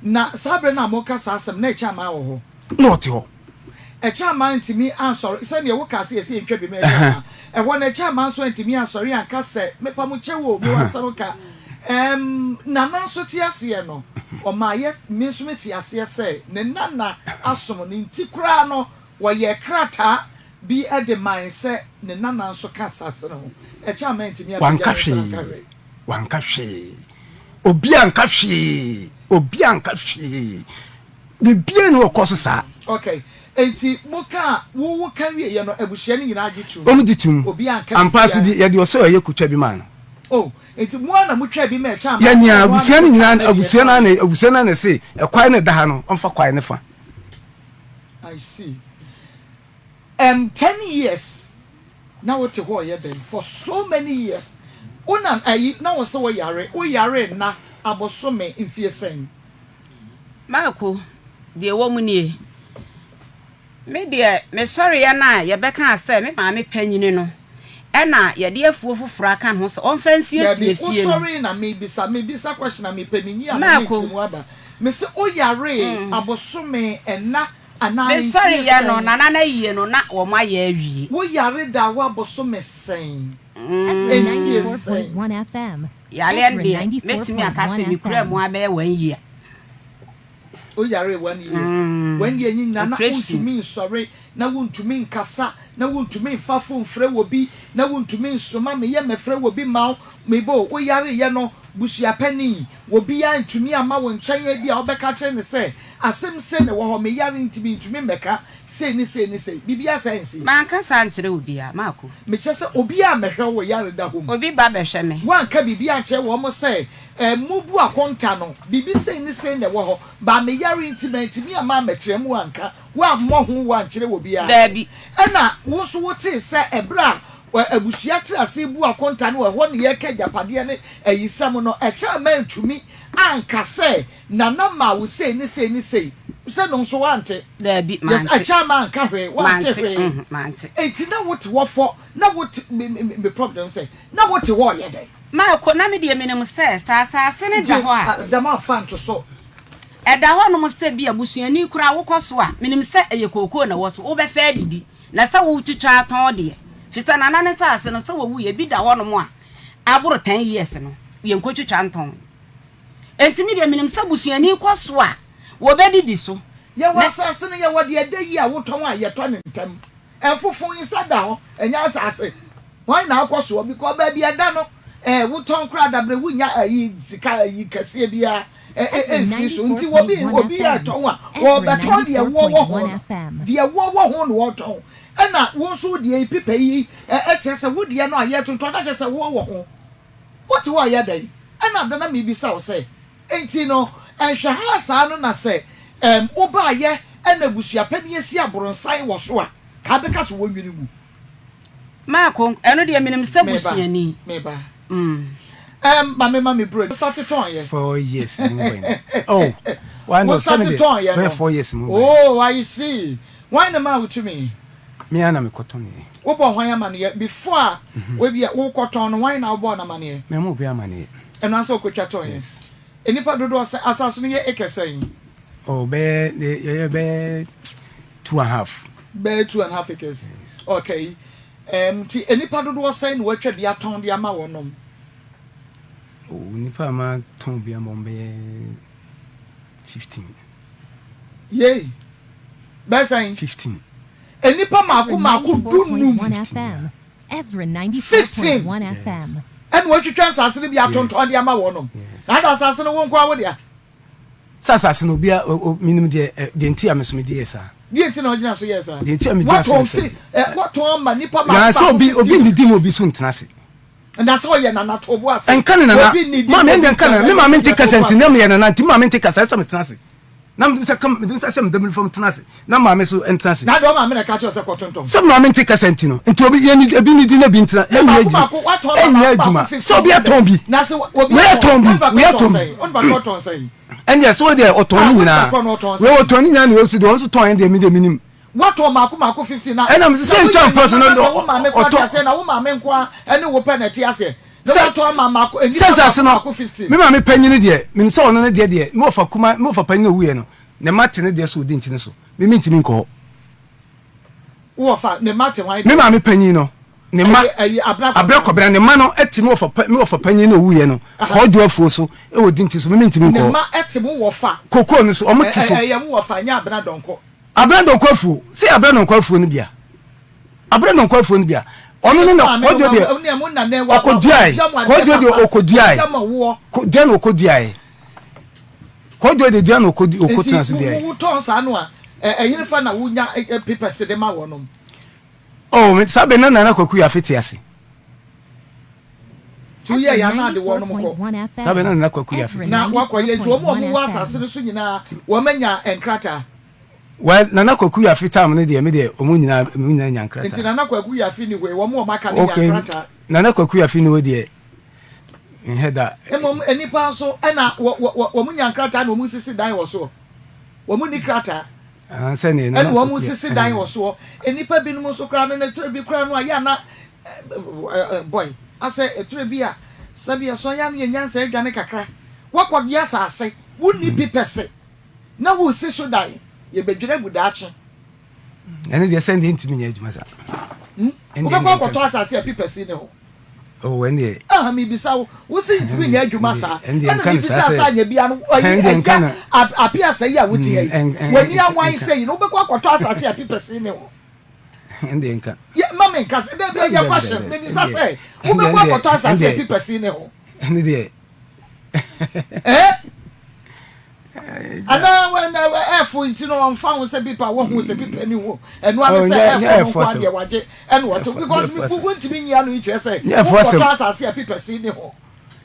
na sabre na mo ka sasem na echa ma wo ho no ti ho echa ma ntimi ansori se ne wo ka se ese ntwa bi me e ho na echa ma so ntimi ansori anka se me pa mo chewo bi wasaro ka na na so ti ase no o ma ye mi so me ti ase se ne nana asom ne ntikura no wo ye krata bi e de man se ne nana so ka sase no echa ma ntimi wanka hwe obi anka hwe bibia no okoso sa okay enti muka wo ka wie ye no abusia ni nyina agitu omu ditum obi anka ampaso di ye de oso ye kutwa bi man Oh, enti mu ana mutwa bi me cha. Ya ni abusua ni nyina abusua na say e kwai ne da ha no onfa kwai ne fa. I see. 10 years. Now what ho ye ben for so many years. Una ayi na wo se wo yare na abosome mfie sen. Marco, de wo mu nie. Me de me sorry ya na ye beka ase me ma me panyini no. Ena ye de afuo foforo aka ho se on fancy asie fie. Sorry na me bisa question na me panini a me timu aba. Me se o yare abosome ena ana me sorry ya no na yie no na wo ma ye awie. Wo yare da wo abosome sen. 94.1 FM. Yale ndi metimi akase mi kura mu abe 1 year. O yare 1 year. 1 year nyina na untumi sorry na untumi nkasa na untumi fafo mfre wobi na untumi nsoma me ye mefre wobi ma me bo o yare ye no busia pani wobi ya ntumi ama wo nchen ya bia obeka kire ne se asem se ne wo ho me yare ntumi meka se ni bibia sense man kasa nkire obi a Marco me chese obi a mehwe wo yare da ho obi ba behwe me wan ka bibia kire wo mo se mubu akonta no bibi se ni ne wo ho ba me yare ntimi ama mekire mu anka wa mo ho wan kire wo bia dabi ena wo so wo te se ebra abusia kire ase bu akonta no ho ne ye ka japade ne ayisam no e kire ma ntumi anka se nana ma wo se ni se no so wante dabi man yes a chama anka hwe wante hwe mante enti na wote wo fo na wote me problem say na wote wo ye dai Marco na me de menem se asa ne da ho a da ma fan to so e da ho no mo se bia busuani kura wo koso a menem se eye kokoo na wo so wo be fa didi na se wo twitwa aton de fisa nana ne sa ase no se wo wu ye bi da ho no mo a aboro 10 years no ye nkotwitwa anton enti me de menem se busuani koso a wo be didi so ye wasase ne ye wo de adayi a wo ton a ye to ne ntam enfofon insada ho enya asase why na akoso because ba bia da no wo ton kra dabre wunya ayi sika ayi kase bia fiso nti obi ya ton a wo beton de wo ho de wo ho no wo ton ena wo so de pipa yi chese wo de no aye tonton da chese wo ho what wo ya dai ena da na me bisa wo say enti no enhwe ha sa no na say oba ye ena busua pani esi aboronsan wo so a ka be ka so wo nwini mu Marco eno de menem se busuani meba Mama bro started on here 4 years moving. Oh, why not 4 years moving. Oh, I see. Why na ma to me? Me ana me cotton. Wo bo hwan amane before we be wo cotton no why na wo bo na amane. Me mo be amane. Eno asa okotwa ton yes. Enipa dodo asaso ne ekesen. Oh, be 2.5. Be 2.5 acres. Yes. Okay. Ti enipa dodo say no watwa bia ton de ama wonom. Oh, nipa ma ton bia mo be 15. Yay. Besain 15. Enipa mako dunum FM. Ezra 94.1 FM. And what you translate to be a ton to the ama wonom. Na da asase no won kwa wo dia. Sasase no bia minimum de enti amesome de sa. De enti na ogina so yes sir. De enti amedi so. What on ma nipa ma. Ya so obi ndidi mo bi so ntenase. And that's all you na to bo ase. En kan na ma me ndem kan me ma me nteka senti na me ye na nti ma me nteka sa metenase. Na me se kam me se asem dem fom tenase. Na ma me so entenase. Na do ma me na ka cho se kotonton. Se ma me nteka senti no. Nti obi ye ni ebi ni di na bi ntena. Enya aduma. So obi aton bi. Na se obi aton bi. We aton bi. On ba koton say. And yes, so there oton ni na. We oton ni na no so de on so ton de mi de minim. What o mako 15 na. And I'm saying to personal oton say na wo ma me nko ene wo penalty ase. What o mako eni mako 15. Me ma me panyini de. Me so ono ne de. Me ofa kuma me ofa panyini owuye no. Ne mate ne de so di ntine so. Me ntimi nko. Wo ofa ne mate wan. Me ma me panyini no. Ne ma abra kobra ne ma no etimi ofa panyini no owuye no. Kojo Antwi so e wo di ntine so me ntimi nko. Ne ma etimi wo fa. Koko no so o mti so. Ye mo wo fa nya abra donko. Abra donko afu. Se abra donko afu no bia. Abra donko afu no bia. Ono ne na kojo de. Okoduai. Kojo de okoduai. Kojo no okoduai. Kojo de duan okotena so dia. Wo ton sa no a eyin fa na wo nya papers de ma wonom. Oh, me sabe na kwaku ya fiti ase. 2 years ya na de wono mko sabe na kwaku ya fit na wakwa ye nti omo wasa asere so nyina wo manya enkrata well na kwaku ya fit am ne de me de omo nyina nya enkrata nti na kwaku ya fit ni we wo mo maka ne enkrata na kwaku ya fit ni we de heda emom enipa so na wo mo nya enkrata na omo sisi dan wo so wo mo ni krata say ne na wo mo sisi dan wo so enipa binum so kra na ture bi kra no ya na boy ase eture bi a sabia so ya no nyansa adwane kakra wakodi asase woni pipese na wo si so dai ye bedwere budaache ene de send intimi nya adwuma sa ende ko ko to asase pipese ne ho oh ende mi bisa wo si intimi nya adwuma sa ende kan sa sa nya bia no oyi apia sai ya wuti he wani anwan sai no be ko to asase pipese ne ho ende nka ya mama nka se de bia ya fashion me bisa say wo be ko to asase pipese ne ho ende de ana when efu nti no on fa se pipa wo hu se pipa ni wo enu ame se efu kwa de waje enu wato because me fugu ntimi nya no iche say wo asase pipa si ni ho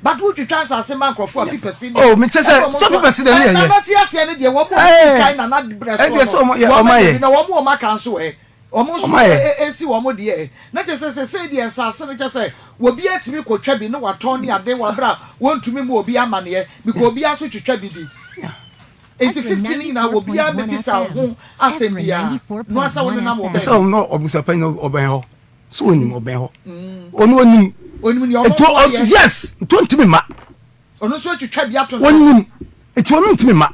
but wo twitwa asase man krofo pipa si ni oh me che say so pipa si de ni ye na ti ase ne de wo mo kai na na breast e de so mo ye na wo mo maka nso omo so esi wo mo de na che say de asase ne che say wo bi atimi kotwa bi no waton ni ade wa bra wontumi mu obi amane because obi aso twitwa bi di 15 na wo bia me bisa ho asembia no asa woni na mo be so no obusapan no oben ho so onim oben ho onu onim ni yes ntimi ma onu so twitwa bia to onim etu onu ntimi ma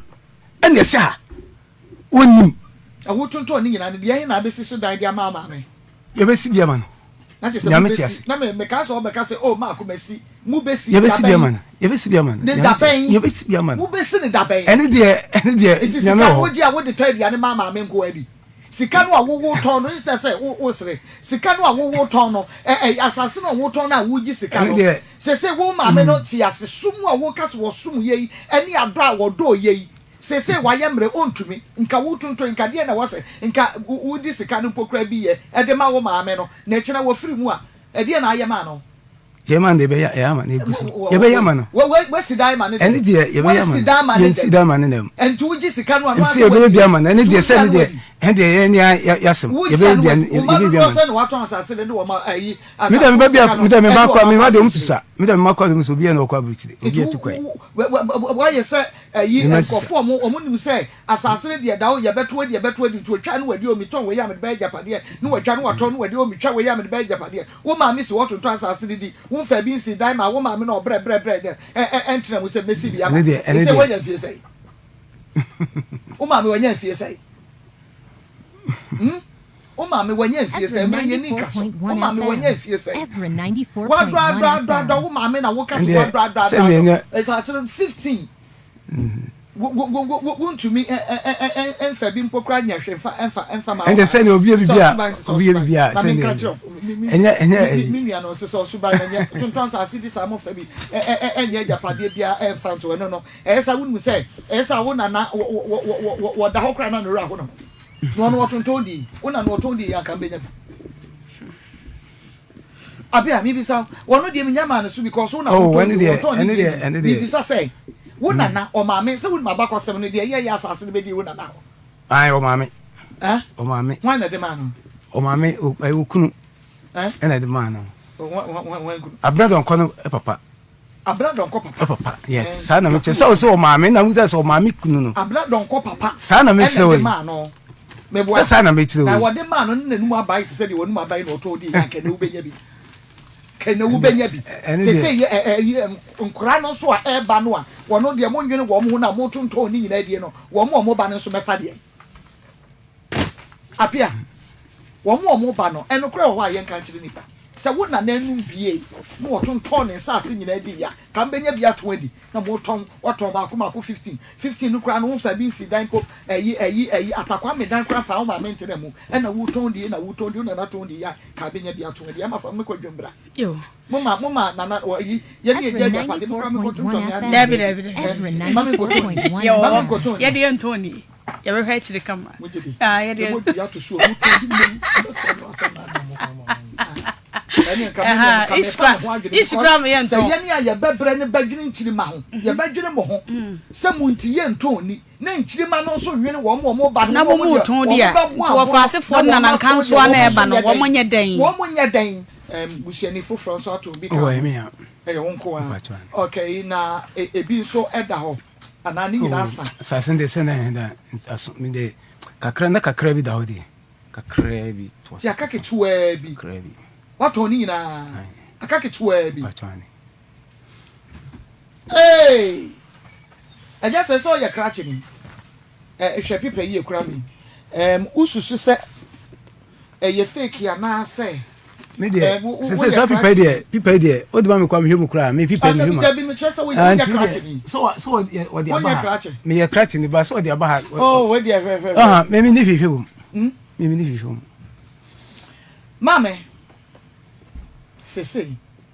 ene se ha onim awotonto ni nyina ne de yen na be siso dan dia mama me ye be si bia ma no na che se na me ka so be ka se oh ma akomasi mu be si ye be si bia ma no ye be si bia ma no ye be si bia ma no mu be si ne daben ene de nyame ho wo ji a wo de tari ane mama me nko adi sika no a wo ton no instead say wo sere sika no a wo ton no asase no wo ton na wo ji sika no se wo mama no ti ase sumu a wo kase wo sumu ye ene adra wo do ye se wa yemre ontumi nka wo tonto nka de na wo se nka wo di sika no pokra bi ye e de ma wo mama no na kina wo firi mu a e de na ayema no Jeman de be ya ma na egusu ye be ya ma no we sidai ma ne ene de ye be ya ma ye sidai ma ne dem en tu ji sika no anu se be bia ma na ene de se ne de ene de ye ni yasem ye be bia ye be bia ma se no wato asase de wo ma ayi me de me bia me de me ma kwa me ma de umsusa me de me ma kwa de umsu bia na kwa buchide obi etukwai wa ye se ayi enkofo mo nim se asase de da wo ye beto de tu twa no wadi o mi ton we ya me be japade no watwa no wato no wadi o mi twa we ya me be japade wo ma mi se wato to asase de di wo fa bi si dai ma wo ma me no bre de entra mo se mesi bia ma se wo ya fie sei wo ma me wo nya fie sei o ma me wo nya fie sei me nya ni kaso o ma me wo nya fie sei Ezra 94.1 wa dra wo ma me na wo kaso wa dra it's actually 15 wontumi enfa bi mpokra nya hwefa enfa ma and say obi bia say enya mi nua no se so suba nya tonton sa asi di sa mo fa bi enya japade bia enfa to no esa wonu say esa wo na wo da hokra na no ra ho no tonton di wona no tonton di ya kan benya abia mi bisa wono di mi nyama no so because wona tonton di mi bisa say wona na o maame se wona abakosem no de ye asase no be di wona na ho ai o maame o maame wan na de ma no o maame ai okunu ena de ma no wan abradon kono papa abradon ko papa yes sa na me che so o maame na mu se o maame kunu no abradon ko papa sa na me che o ma no me bo sa na me che o na wo de ma no na nu abai te se de wonu abai no to di ya ke na ubenya bi kena wo benya bi se nkura no so a eba no a wono de mo nwene wo mo na mo tonton ni nyina die no wo mo ba no so mefa de apia wo mo ba no enokura ho a yen kan kire nipa se wo na nanu bie mo wo tonton ne sa se nyina di ya kan benya bi ato adi na mo ton wato ba akoma ko 15 no kura no wo fa bi si dan ko ayi atakwa me dan kura fa wo ma mentere mu na wo ton di na wo ton di na ton di ya ka benya bi ato adi ama fa me ko dwembra yo mama na yi ye ni ye japade mo kura me ko tonton ya David mama ko ton yo mama ko ton ye de Antoni ye we hwa chire kama ye de ye de ya to so mo ton di Ishkram yen to. Ye ne ya bebre ne badwene nchirima ho. Ye badwene mo ho. Se munti ye ntoni. Na nchirima no so hwene wo ba na mo muton dia. To fasefo na Nkansah na eba no wo monye den. Wo monye den. Busiani foforo so ato bi ka. Oh, me ya. Wonko a. Okay, na ebi so eda ho. Anani nyina sa. Sasende se na da me de kakra bi da hodi. Kakra bi to. Ti akake tuwa bi. Kakra bi. Wato ni nyina. Akake tuwa bi. Watwani. Hey! I just saw your crutching. Hwe pipa yi ekura mi. Ususu se ye fake ya na say. Me de se pipa de o de ba me kwa me hwemu kura me pipa me hwemu. Abi me chese we your crutching. So o de aba. Me your crutching ba so o de aba. Oh, we dey very. Me ni hwehwemu. Me ni hwehwemu. Mame. Sese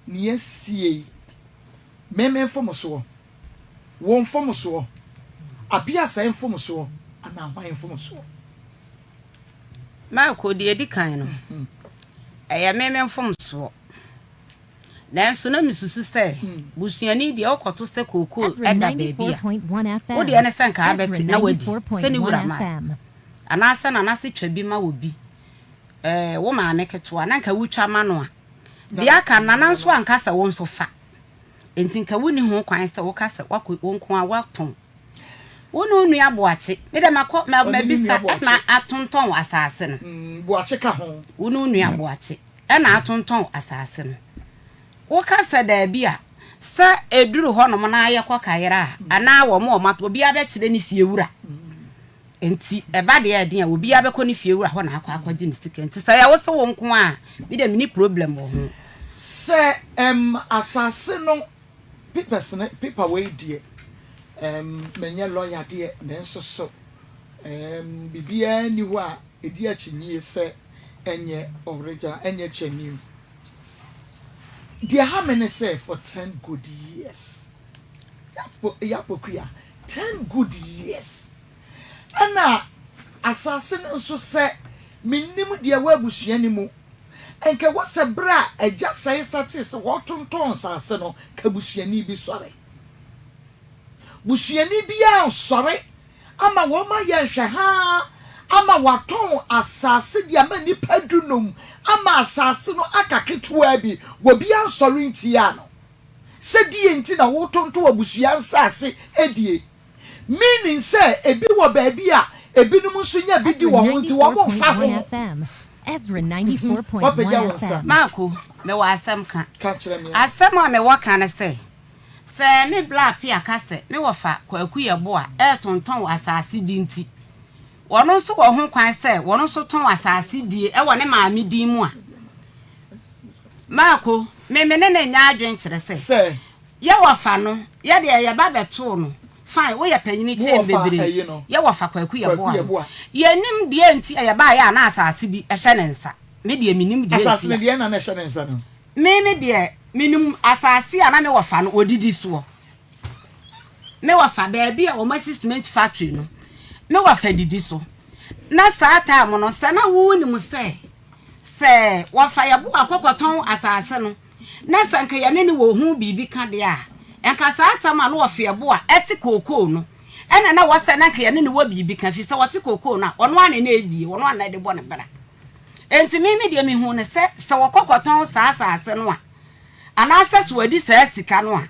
ni esie. Meme fomo so. Won fomo so. Abia sai fomo so. Ana hwan fomo so. Ma ko de edi kan no. Eya meme fomo so. Nanso na misusu se busuani de okoto se koko eda bebia. O de ene sanka abeti na wadi. Se ni wura ma. Ana asa na se twa bi ma wobi. Wo ma ameketo na nka wutwa ma no a. De aka na nanso ankasa won so fa. Enti nka woni ho kwan se wo kasa wonko a waton. Wonu nua boache. Me de makọ ma bisa na atonton asase no. Boache ka ho. Wonu nua boache. E na atonton asase no. Wo kasa da bia sa eduru ho no mo na aye kwakayera ana wo mo mato obi abekire ni fiewura. Enti eba de ya den a obi abekọ ni fiewura ho na akwaji ni sika. Enti sa ya wo se wo nko a me de mini problem wo ho. Se asase no people we die menye lawyer de nenso so bibia ni ho a edi achinyi se enye original enye chenu. Dear how many say for 10 good years? Yapokria 10 good years. Ana assassin nso say minim de wabusuani mu. Enke wose bra eja say status wotonton assassin no kabusuani bi sore. Busuani bia sore ama wo ma ye hwe ha ama waton asase dia ma ni padunum ama asase no akaketua bi wo bia sore ntia no se die nti na wotonto abusua asase edie meaning say ebi wo ba bia ebinum so nya bi di wo ho nti wo mo fa ho. Ezra 94.1 FM. Marco, me wa asem ka. Catch me. Asem a me wa kan say. Se me black pia ka se me wo fa kwaku ye bo a tonton asase di nti. Wono so wo ho kwan se wono so ton asase die e wo ne maame din mu a. Marco, me ne nya adwen kire se. Say. Ye wo fa no, ye de ye ba beto no. Fine, we ya panyini che mbebere. Ye wo fa kwaku ye bo a. Ye nim die nti ye ba ya na asase bi e hye ne nsa. Me de minim die nti. Asase die na hye ne nsa no. Me de minimum asase ana me wo fa no odidi so. Me wo fa ba bia o assessment factory no. Me wo fa didi so. Na saa time no se na wo ni mu se wo fa ya bo akokoton asase no. Na sanka ya ne ni wo hu bibi ka de a. Enka saa time no wo fa ya bo a eti kokoo no. Ena na wo se na ka ya ne ni wo bibi ka fi se wo ti kokoo na ono ane na edi ono ane de bo ne bra. Enti mimi de mi hu ne se wo kokoton saa asase no a. Ana access wadi saa sika no a.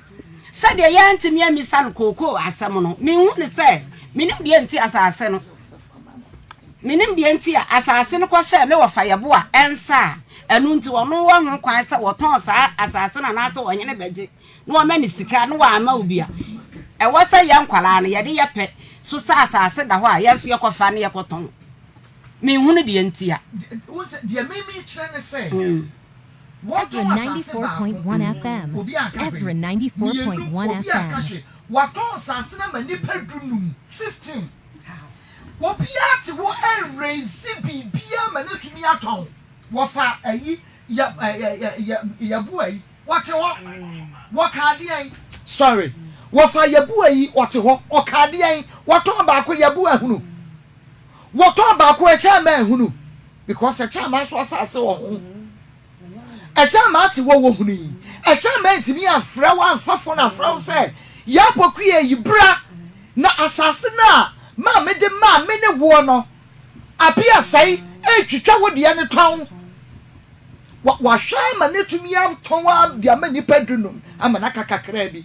Se de ya ntimi amisa no kokoo asem no. Mi hu ne se minim de enti asase no. Minim de enti asase no kwa hye me wo fa yebo a ensa enu nti wono wo ho kwan se woton saa asase na na se wo nyene beje no wo mani sika no wa ama obi a e wo se ye nkwala no ye de ye pe so saa asase da ho a ye so ye kofa ne ye koton mi hu ne de enti a de mimi kire ne se Ezra 94.1 FM. Ezra 94.1 FM. Waton asase na mani padunum 15. Wobia ti wo raise bibia manatumi aton wo fa ayi ya bu ayi wote ho wo kaade ayi sorry wo fa ya bu ayi wote ho o kaade ayi woton ba ko ya bu ahunu woton ba ko e cha ma ahunu because e cha ma so asase wo ho Echama ati wo huni. Echama ntimi afra wa amfafo na afra say ya pokue yibra na asase na ma me de ma me ne wo no apia sai etwitwa wo de ne ton wa shama ne tumi am ton wa de ama nipa dunum ama na kakakra bi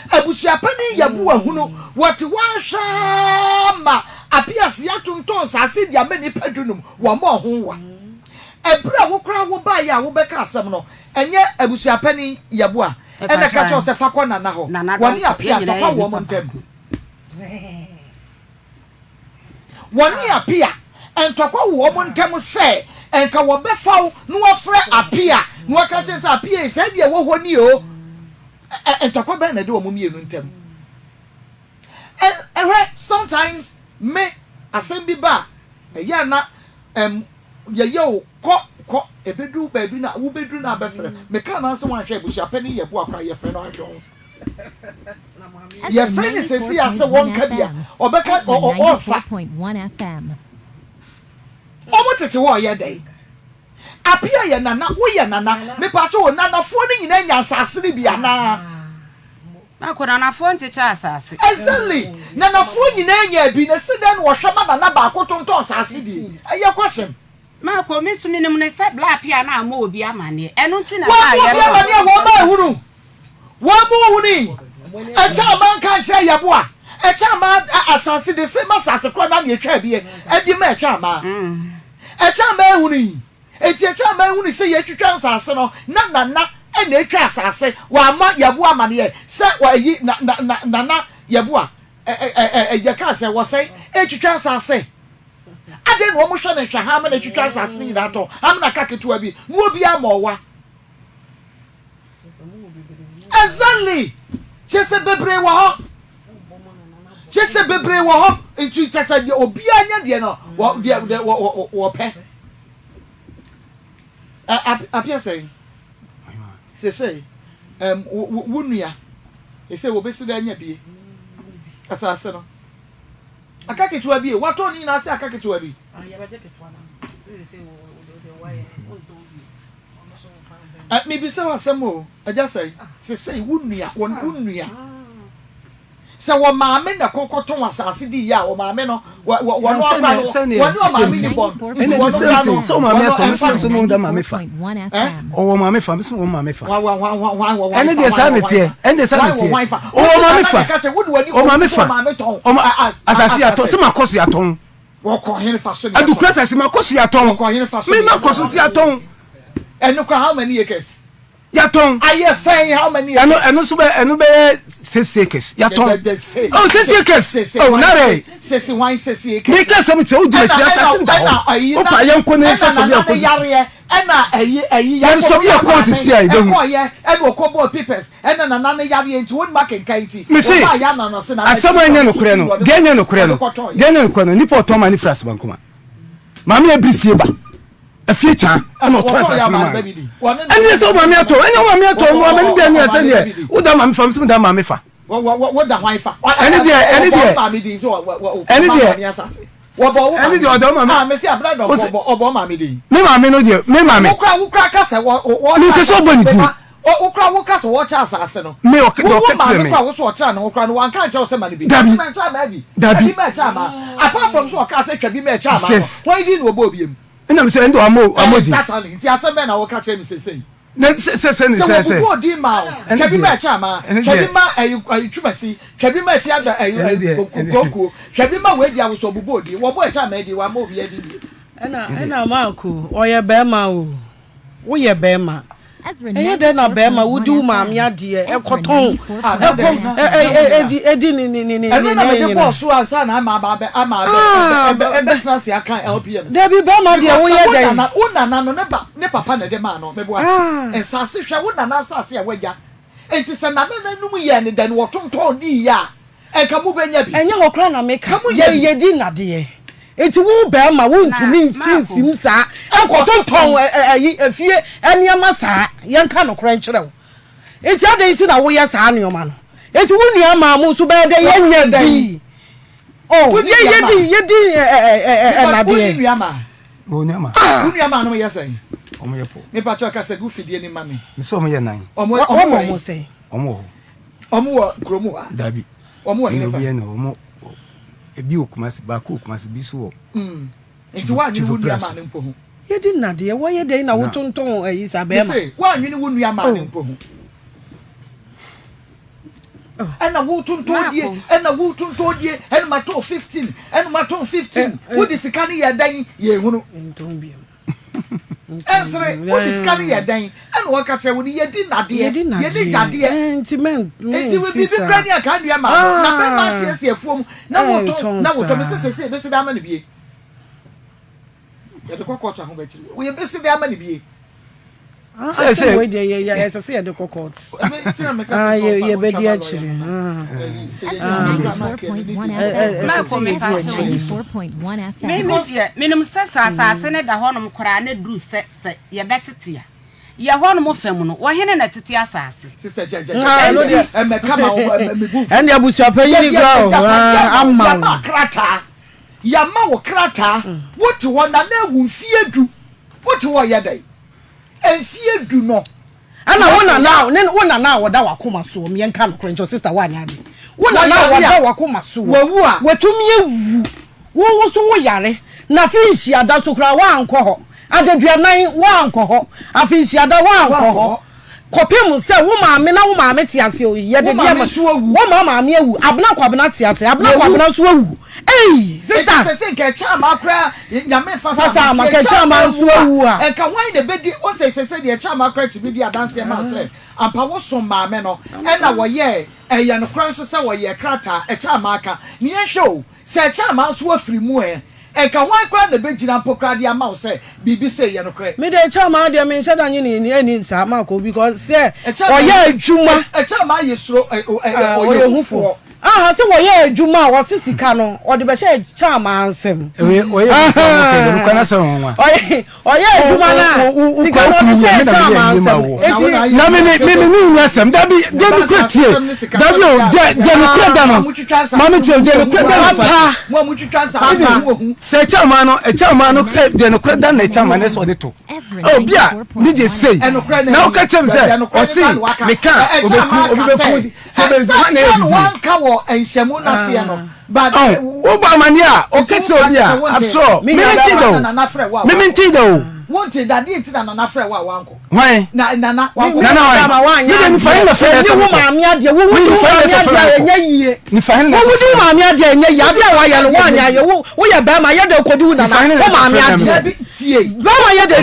abusuapani yabu ahunu what wa shama apia sia tonton sase de ama nipa dunum wa mo ho wa ebra wo kra wo ba ya wo beka asem no enye abusuapani yabu a ene ka cho se fakọ nana ho woni apia to kwa wo montem woni apia entokwa wo montem se enka wo befaw no wafre apia no waka che se apia se de wo ho ni o entokwa be na de wo mienu ntem sometimes me asembi ba ya na ye ko ebedu ba bi na wo bedu na befre me ka na se wan hwe busuapani ye bo akra ye fre no adwo ye friend is see as one kabia obeka o fa 4.1 FM. omo tete wo ye dey apia ye nana wo ye nana me pa cho nana fo ni nyina nya asase ni bia na akona na fo nte cha asase exactly nana fo nyina nya bi na se den wo hwema nana ba ko tonton asase di eye kwasem ma ko mi sumi ne mun se bla pia na ma obi amane eno nti na ya ye wo ma ehunu wo mu huni echa man kan che yaboa echa ma asase de se masase kro na ne twa bie edi ma echa ma ehuni eti echa ma ehuni se ye twitwa asase no na e na etwa asase wa ma yaboa ma ne se wa yi na yaboa ye ka se wo se etwitwa asase ade no mo hwe ne hwe ha ma na twitwa asase ni da to am na kaketua bi no obi amowa exactly chese bebre wo ho ntu chese de obi anya de no wo pe apia say wunua say wo besi da anya bie asase no akaketua bie wato ni na say akaketua bi ya ba jeketua na say wo waye maybe say wasemo aja say wunua wunua se wo maame na kokoton asase di ya wo maame no wo no maame ni bon so maame aton so no da maame fa wo maame fa so wo maame fa ene de sanete o maame fa asase aton se makosi aton wo ko hen fa so adukura asase makosi aton me makosi aton eno how many acres yaton aye say how many eno so be 6 acres yaton oh 6 acres oh nare 6 acres me ka sam che o di meti assassin da o pa yanko ne fa so bi akosi ena ayi yan so bi akosi si ai do ko ye e go ko bo papers ena na na yare enti won market kaiti o pa ya na no se na asama enya no kure no de enya no kure no nipa otoma ni fras bankoma mama ebrisie ba Afia cha ana to asase no ma anye so mama ato no amani bia ni ase ne wo da mama fam so da mama fa wo da hwan fa ene de odo mama me see abroad of obo mama di me mama no de me mama wo kra kasa wo ni ke so boni ti wo kra wo kasa wo cha asase no me o ke do ke tire me wo so cha no wo kra no wan kan cha wo se mani bi me cha ma bi me cha ma apart from so kasa twa bi me cha ma why di no obo biem ina me say ndo amodi exactly nti asembe na wo ka che me say na say so wo di ma kebi ma cha ma kebi ma twumasi kebi ma fi ada kokoko kebi ma we dia wo so bubo di wo bo cha ma di wa ma obi adi ena maako oye be ma o wo ye be ma eye de na be ma wo di maami ade ekoton edi ni na me de so ansa na ama be trans ya kan LPM de bi be ma de wo ye de una no ne papa na de ma no me bo ensase hwe wo na asase ya wagya enti se na num ye ne de wo tonton di ya enka mu benya bi enye ho kra na me ka ye di na de eti wo be ma wo ntumi nsim sa enkotonton afie eniama sa yenka no kra nkyere wo eti ade enti na wo ye sa anioma no eti wo nua ma mu so be de yenya bi oh ye di na de nua ma no ye say omo ye fo me pa cho ka se gu fidie ni mami me so omo ye nan omo say omo wo kromu ha dabi omo he fa no omo ebi okumasi ba ko okumasi bi so enti wa nyi wo nua ma ne mpo ho ye di na de wo ye de na wo tonton ayi sa be ma say wa nyi wo nua ma ne mpo ho ena wo tonton die ena wo tonton die ena ma to 15 ena ma to 15 wo di sika ne ye dan ye hunu nton bi Ezra wo di sika ne ye dan ena wo ka kire wo ye di na de ye di jade enti men enti we bi brani aka nua ma na be ma tie se afuom na wo to me se be se da ma ne bie ye de kokota ho ba ti wo ye be se da ma ne bie say we dey yeah say the court ye be dey achire 94.1 FM. Minimum sasa ne da honom kora na dru se ye betete ye honom fam no wo hene na tete asase sister jaja me kama me bu and ya busu apayiri go amma krata ya ma wo krata wote wona na ewu mfie du wote wo ye dai enfie du no ana wona na woda wakoma so me nka no krencho sister wanya de wona na woda wakoma so wawu a watumi ewu wo so wo yare na finshi ada so kra wa anko ho adeduanan wa anko ho afinshi ada wa anko ho kopem se wo maame na wo maame ti ase o ye de dia wo maame ewu abna kwabna ti ase abna kwabna so ewu ei sister se nke chama akra nyame fasa ma ke chama so ewu a enka wan de bedi o se de chama akra ti bi dia dance ma se ampa wo so maame no e na wo ye eye no kran so se wo ye krata e chama aka ni en show se chama so afiri mu enka wan kra na begina pokra dia ma se bibi se ye no kra me de chama de me nshada nyi ni ani sa ma ko because se o ye adwuma e chama ye suro o ye hufo se wo ye adwuma wo sisika no o de be she chama nsem o ye no kana se won o ye adwuma na sika no de she chama nsem eti na me ni nsem da bi de ni kwatie da bi o de ni kwada no ma me che de ni kwada pa mo mu twitwa sa mo hu se chama no de ni kwada na chama na so de to obi a ni je sei na o ka chem se o si me ka obeku se be na wan ka wo enhyemu na se no but o ba mani a o ke tro bi a after me minti do wonte da de ti na na frɛ wa wanko why na wanko na me de ni fa na frɛ se wo maame ade wo enya yie ni fa na wo du maame ade enya yie ade wa ya no wanya ye wo ye ba ma ye de kodu na wo maame ade tie ba ma ye de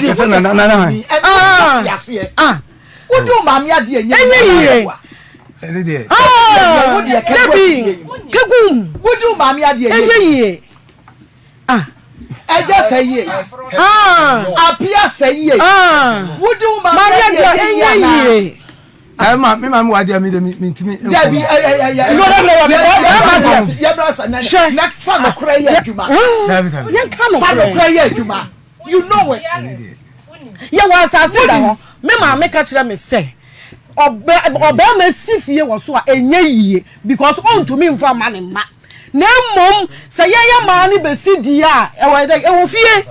wo du maame ade enya yie de wo de kegum wo du maame ade enya yie eja saye apia saye wudu ma ye ma me ma wa dia me de mintimi dabi ya brasa na fa no kra ye adwuma fa no kra ye adwuma you know it ye wa asase da ho me ma me ka kire me se obe ma sifie wo so a enye yie because ontumi mfa ma ne ma na mom se ye ma ni besi dia e wo fie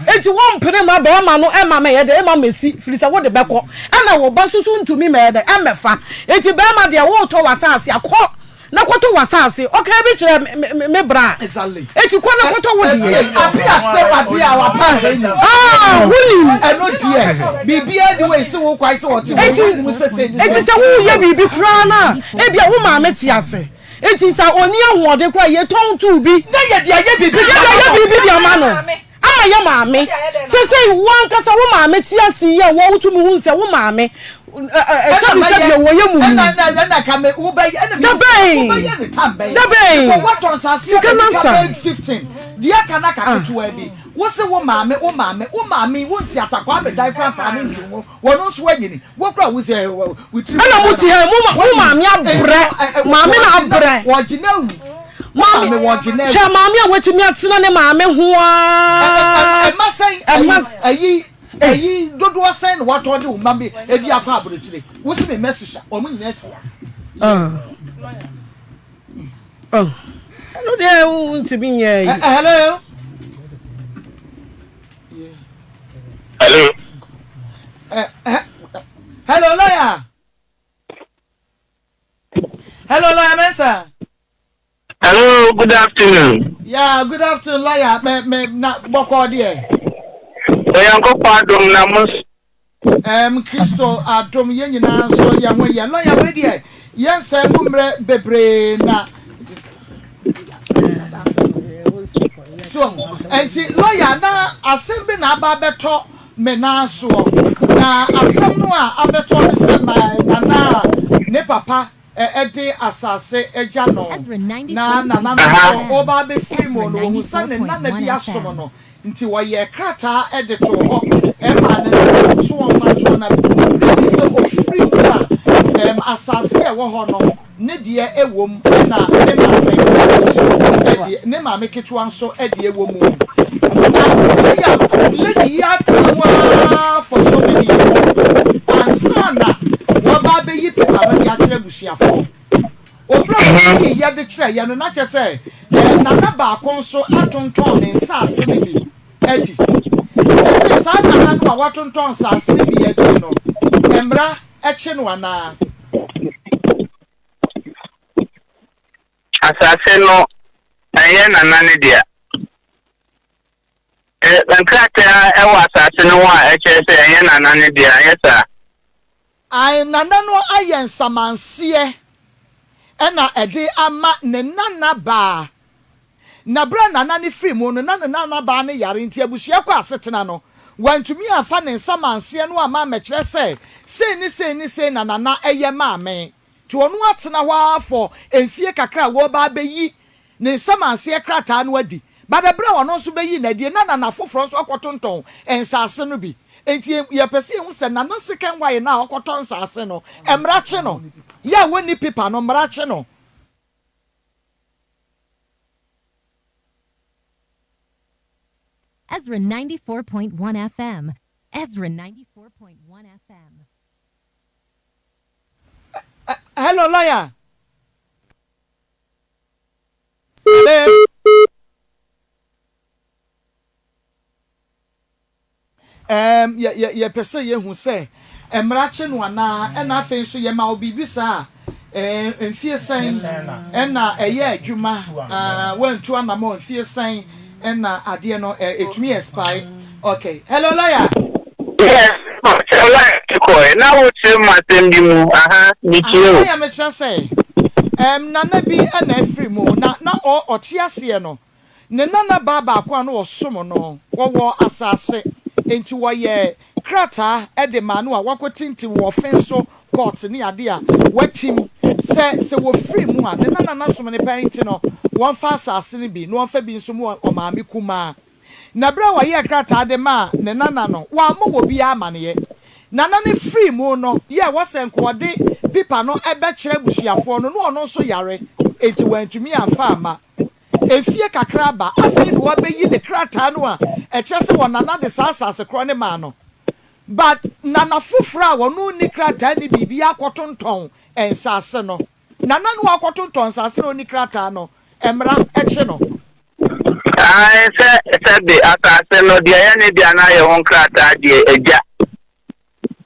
enti wo mpene ma be ma no e ma me ye de e ma mesi firi se wo de beko e na wo ba susu ntumi ma ye de e mefa enti be ma de wo to wasase akọ na kwoto wasase o ka bi kire me bra enti kwa na kwoto wo de apia wa pass wuli eno die bibia de we se wo kwai se wo te enti se wo ye bibi kra na e bia wo ma me ti ase eti sa oni ahode kwa ye ton tu bi na ye dia ye bibi di amano ama ye maame se wan kasa wo maame ti asi ye wo utumi hu se wo maame sabi wo ye mu na ka me wo ba ye na be tambe what on sa 15 dia kana ka ketu abi wo se wo maame wo nsi atakwa me dai kra fa ne ntwumo wo no so anyini wo kra wo se wo tiri ana muti he mo maame abre maame na abre wo ginawu maame wo ginawu cha maame a wetumi atena ne maame ho a ayi dodo sen what on do maame e bi akwa abotire wo se me message o mu nyina sia no dey untimi nye hello hello good afternoon. Yeah, good afternoon, lawyer. Me na boko there. Oyanko Kwadwo Nkansah. Crystal Adom yen nyina so ya ho ya lawyer we there. Yen say mumre bebre na. So, and see lawyer na assemble na aba beto me na so. Na asem no a abeto ne se na ne papa ede asase eja no na oba be free mo no hu sane na bi asom no nti wo ye krata ede to ho e ma ne so won fa to na bi se o free mo asase e wo ho no ne de ewom na ne ma me so ede ne ma me ketu anso ede ewom na ya lady ya twa for so many years ansana oba be yi pepa no ya kire busuafo obra yi ya de kire ya no na che se na na ba konso atonton ne nsase ne bi edi se sa na no watonton nsase ne bi edi no emra eche no ana Asase no aye na nane dia nkrata e wa asase no wa eche se aye na nane dia yesa ai nana no ayen samansie ena ede ama ne nana ba na bra nana ne free mu no nana ba ne yare nti abusua kwa asetena no wantumi afa ne samansie no ama mekire se na nana eye maame ti onu atena hwa for enfie kakra wo ba beyi ne samansie krata no adi bada bra wono so beyi na die nana foforo so akotonton ensase no bi enti ye pese hu se nana second way na akoton nsase no emrache no ya woni pipa no mrache no Ezra 94.1 FM. Ezra 94.1 FM. Hello lawyer. Ye pese ye hu se emrache no ana na afen so ye ma obibisa enfie san na eye adwuma wantu ana ma enfie san na ade no etumi expire. Okay, hello lawyer. Yes, now what's my thing aha ni kio ya me say nana bi na free mo na o tiase no ne nana baba akwa no osom no wo asase enti wo ye krata ede manu a wakotinti wo fenso court ni ade a watim se wo free mu a ne nana na som ne parent no won fa asase ni bi no won fa bi nso mu o maame kuma na bra wa ye krata de ma ne nana no wa mo wo bi amane nana ne free mu no ye wasenko de pipa no ebe kire busuafo no no so yare enti wantumi afa ama efie kakra ba afi no abeyi ne krata no a echese wonana de sasase kro ne ma no but nana fufura wonu ni krata ni bibi akotonton ensase no nana no akotonton sase no ni krata no emra eche no ai se de atase no de ya ne dia na ye won krata de eja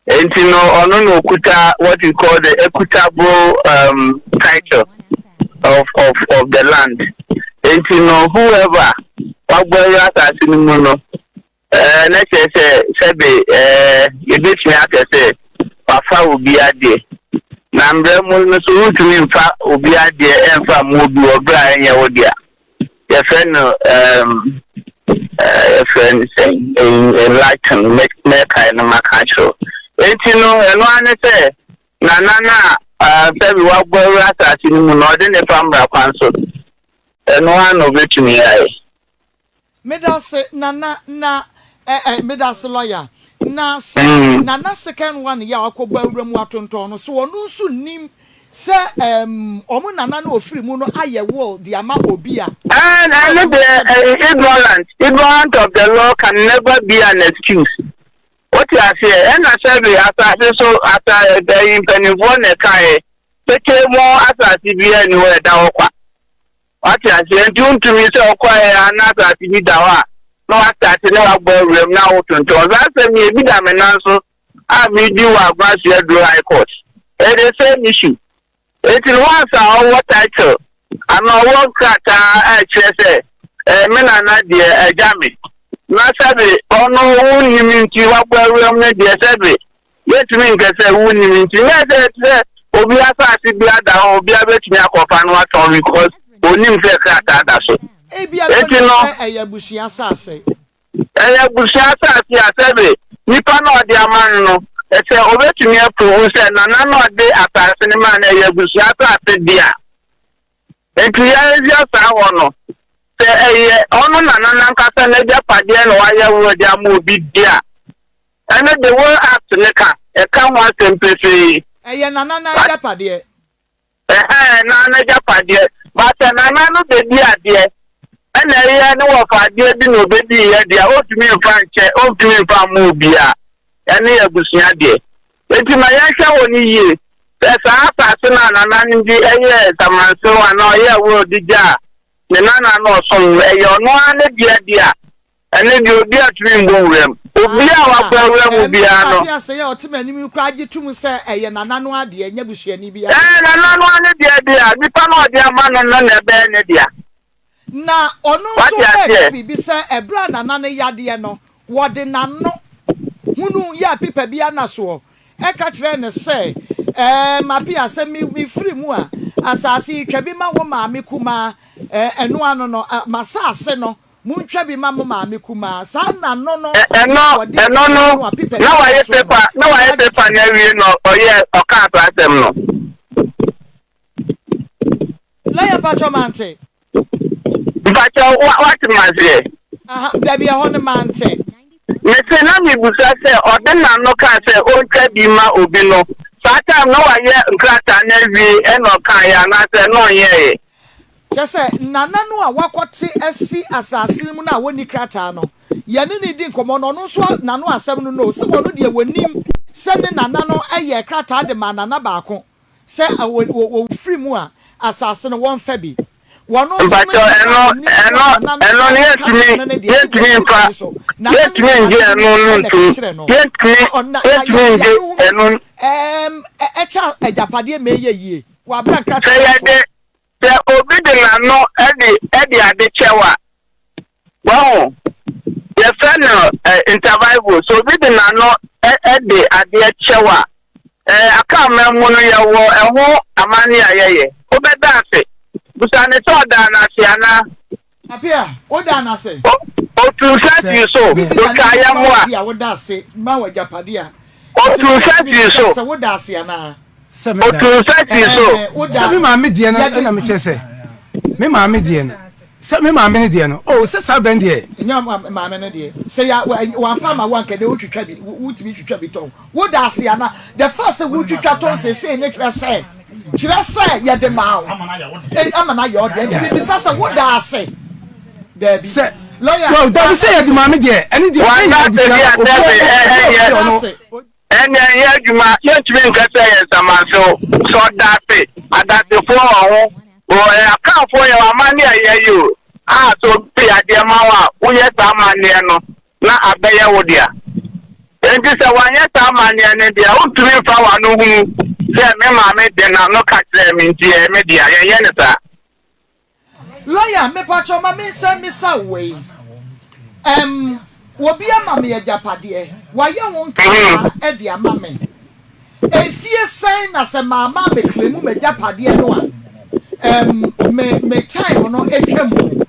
enti no ono no kuta what we call the equitable title of the land. Enti no whoever wagbere atase ni mu no na se be you bet me atase papa obi ade na mbre mu no so utumi mfa obi ade emfa mu obi obra enya wodia your friend saying enlighten make kind of macacho enti no eno ane se na baby wagbere atase ni mu no de ne pambra kwanso eno ano betumi ai medase nana medase lawyer na nana second one ya akogba awram atonton no so onu nso nim se omo nana na ofiri mu no aye will the ama obia and I know the ignorant of the law can never be an excuse. What you are saying and I say after so after the impenifo ne kai take more after TV anywhere da okwa what you are saying to me say okwa another TV dawa no after ne wa gbo rem na otonton that say me bi da me nan so a me di wa gba se do high court it is same issue it is once our title ana wo krata chese mena na de jami na sabe ono wunimi nti wa gbaru me de sabe yetumi nkese wunimi nti na de obi asase bi ada obi abetumi akofa no aton because onim fe krata ada so eyabusia asase asabe nipa na odi aman no ese obetumi approve se na no odi asase ni man eyabusia asase dia ya sa wono se ono na nkasa na dia pade na waya wo dia ma obi dia ene the world act ne ka e ka ho asempese na dia pade na dia pade but na no be dia de ene ye ne wo fa de bi no be di ye dia otumi mfa nche otumi mfa ma obi a ene ya busia de enti ma ya hwa woni ye sa asase na ndi eye tamanso ana oye wo dija ne na no so eye ono ane dia ene di obi atumi ngowrem obi a wakwarem obi ano ya se ya otimani mi kwa agitum se eye no ade nya busuani bia no ane dia nipa no ode ama no na be ne dia na ono so bibi se ebra nana yade no wode nano hunu ya pipa bia na so e ka kire ne se mapia se mi free mu a asase twabi ma wo ma me kuma eno ano no masase no muntwa bi ma mo ma me kuma sa na no eno no na wa ye paper na wi no oye oka asem no la ya pacho mante pacho what mazie baby a hon mante mese na mi busa se ode na no ka se o ntwa bi ma obi no sata no wa ye nkrata na wi eno kan ya na se no ye chese nana no a wakote asi asase mu na woni krata no ye ne di nkomo no no so nano asem no se wono de wonim se ne nana no eye krata de ma nana baako se wo free mu a asase no won fa bi wono so eno ne yetimi mfa yetimi nge eno ntu yetimi eno echa ejapade meyeye wa bra krata se obi de na no edi ade chewa wow the final interval so obi de na no edi ade chewa aka memu no ye wo eho amani ayeye obeda ase busane so da na se ana apia oda na se o tu set so o ka ya mo a ya woda ase ma wa japade a o tu set so woda ase ana o tu set so se me ma me die na me chese me ma me die no se me ma me ne die no oh se sa ben die nya ma me ne die se ya wa fa ma wan kede wutwitwa bi wutimi twitwa bi ton woda ase ana the first wutwitwa ton se ne kira se ya de ma amana ya ode nti bi sasa woda ase baby se lawyer yo don't say ya di ma me die eni die wa na de dia ene ye adwuma yetumi nkasa ye samanso so dafe adate fo ho o akafo ye amani ayeyo so pe ade ma wa wo ye samani no na abeye wo dia enti se wanye samani ne dia wo tumi fa wa no hunu se me ma me de na no ka kire me nti e me dia ye ne ta lawyer me pacho ma me se me sa we wobi ama me Japade wa ye won ka e di ama me efie sen na se mama me klemu me Japade no a me time no etwemu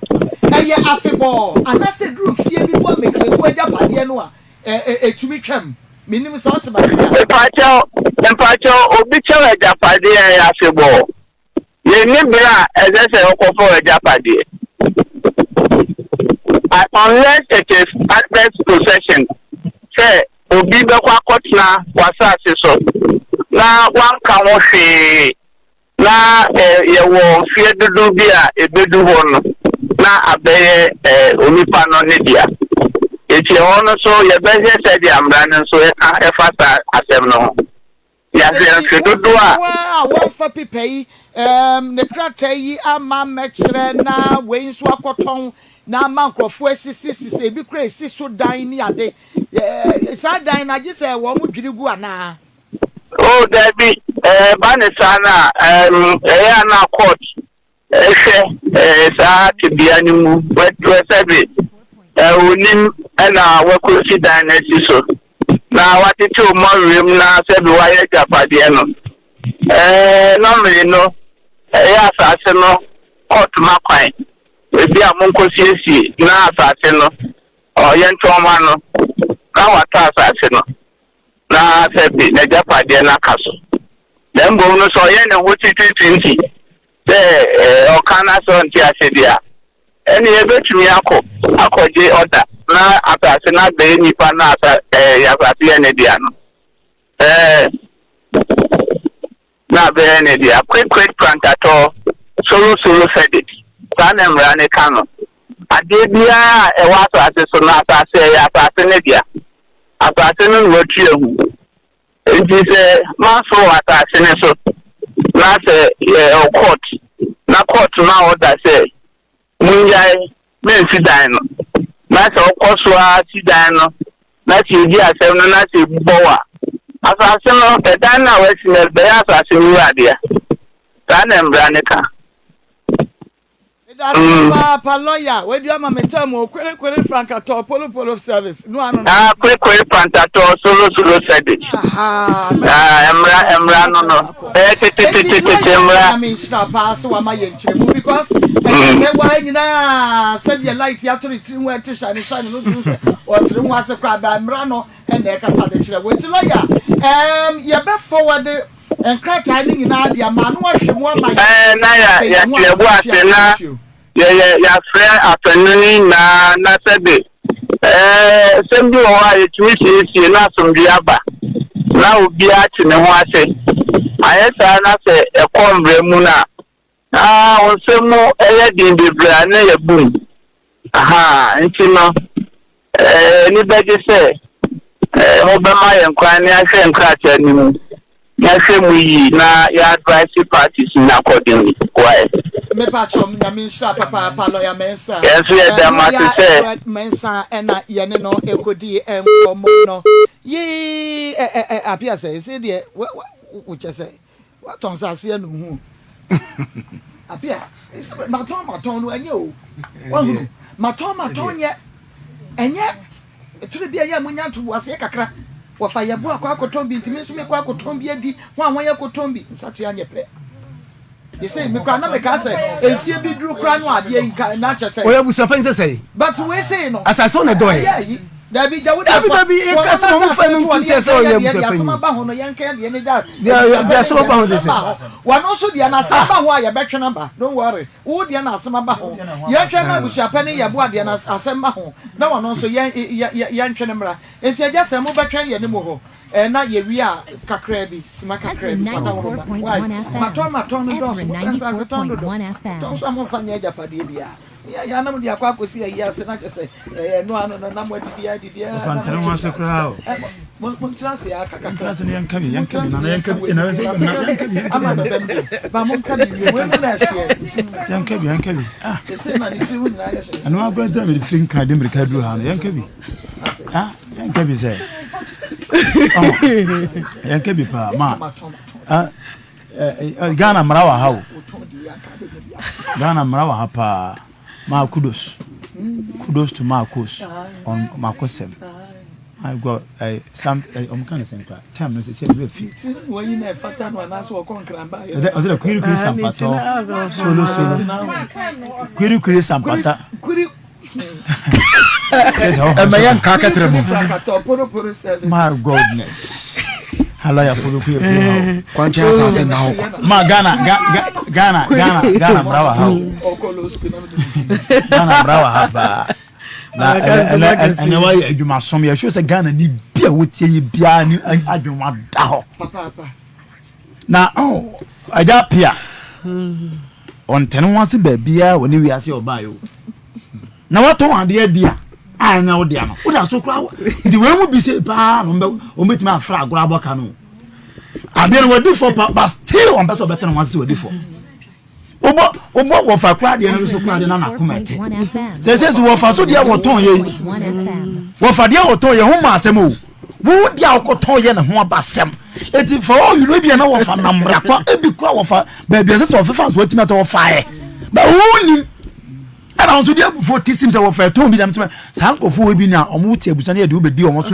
eye afebo anase dru fie bi bo me klemu Japade no a etumi twem minim so otebase empacho obi chewe Japade ya afebo ye ni bra ezese okofo Japade unless it is adverse possession say obi be kwa kotna wasase so na wan ka wo hwe na ye wo fie dudu bi a ebedu ho no na abeye onipa no ne dia eti hono so ye be se di amra no so e fasa asem no ya se dudu a wo fa pipai ne krata yi ama mekre na we nso akoton na mankrofo asisi ebi kura esi so dan ni ade sa dan na gise wo mu dwirigu ana oh dabi banisa na na court saa tibia ni mu wetwe unim na wakosi dan na siso na watete o morem na sebi waye japade no normally no ya asase no court makwan ebi amonkosi esi na asase no o yentoma no na wata asase no na sebi na japade na kaso dem bo no so ye ne ho 2020 okana so nti asedia eni ebetumi akọje order na atase na be nipa na asa ya asase ne dia no na be ne dia quick plantator solo fedit sana mrane kano ade bia wa asase so na atase ya asase ne dia atase no wotue hu nti se maso atase ne so na se court na order say munjai men sidan no na se okosua sidan no na ti di asem no na se bowa asase no edan na wesi na be asase ni adia ta na mbrane ka pa lawyer we do am metam o kwere frankato polo service no anu kwere frankato solo service emra no emra I mean stop pass wa ma yenchire because say why nyina said your light ya to the we to shine no do say o tire ho ase kwa ba emra no e na e kasa de kire we ti lawyer ye be forward enkrata ni nyina dia ma no hwemu ama na ya bu ase na ya friend afenuni na sebe sembi o wa yetumi na sombi aba na obi a ti ne ho ase ayesa na se ekombre mu na onsemu eye din bebra na ya bum nti no ni beje se ho be ma ye nkwan ni ahwe nkrata ni mu ya hwe mu yi na ya advice parties na accordingly why me patchom na min sha papa lawyer mensa yes we dem at say mensa na ye ne no ekodi enkomo no yi apia say de wo chese what on say no hu apia maton no enye o wo maton ye enye eture bia ya munya ntu wase kakra wo fa ye bo akotombi ntimi so me kwa akotombi adi ho anwa ye akotombi nsate anye pe you say me kwa na me ka say efie bi duru kra no ade nka na che say oya busa fa nse say but we say no asase on the door da bi da e ka se mo fa no ntu say oya busa fa ni ba ho no yen ka de ne da ya se ba ho say wa no so dia na sa ba ho a ye betwe na ba don't worry wo dia na asema ba ho ye twe na busa pa ne ye bo ade na asema ho na wa no so yen twe ne mra enti aja se mo betwe ye ne mo ho na ye wi a kakra bi sima kakra bi maton no do so so mo fa nya japade bia ya na mo dia kwa kosi ya se na chese no ano na mo dia fantan wa se kra o mo transe ya kakra transe ne yankabi na yankabi na yankabi ama bembe ba mo kabi we mo na share yankabi ese na ni tiru na ya share ano agba da me fin ka de merika du ha no yankabi yankabi say yankabi pa ma Ghana mrawa hawo Ghana mrawa hapa Maa kudos to Maa Akos on McBrown. I got some kind of center. Time no say we fit. When you na fata no na so kon kramba. Was it kwiri sampata? Solo. Kwiri sampata. Kwiri Mayan kakatre mo. My goodness. Halaya for the Kwancha asase na hoko. Ma Ghana brawa how. Ghana brawa haba. Na ene wa adwuma som ya show say Ghana ni bia wotie bia ni adwuma da ho. Papa. Na aja pia. On ten wase ba bia woni wiase oba yo. Na wato ade dia. Anya wo dia no wo da so kra di we mu bi se pa no o metima afra agora aboka no ade no wadi for but still on person better no wan se wadi for obo wo fa kra de no so kra de na na komete se wo fa so dia wo ton ye wo fa dia wo ton ye ho ma asem o wo dia wo ton ye na ho abasem eti for all you know bi na wo fa namra kwa ebi kra wo fa ba bi se so fa so wetima to wo fa e woni and on to the before teams of a tomb them to Sanko for be now or muti abusani do be di almost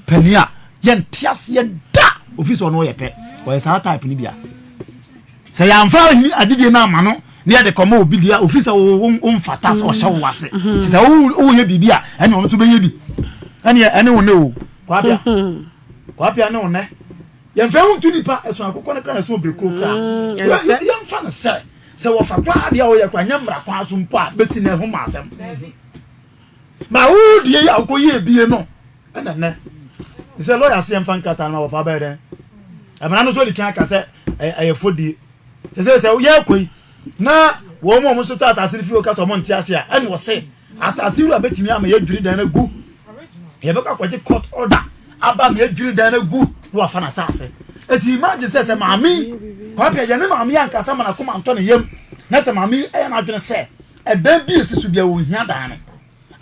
penia yen tias yen da officer no ye pe or is our type nibia say I'm found I did na mano near the commo be the officer fatas or show was it is all ye bibia and on to be ye and anyone know kwapia no ne yen fa huntu nipa eso akoko ne kana so breko kra yen fa no say se wo fa kwa dia wo ye kwa nyamra kwa so mpo a besi na homa asem ma wo die ya ko ye bie no na ne se lawyer se mfa nkata na wo fa ba den e mana no so likan aka se e fodi se ye koi na wo mo so to asase fi o ka so mo ntia ase a ene wo se asase ru abetimi ama ye dwiri dan na gu ye be ka kwaje court order aba me dwiri dan na gu no afa na asase eti imagine se maami kwapia ye ne maami ankasa mana koma anto ne yam na se maami e na adwene se e dan bi esisu bia wo hia dan no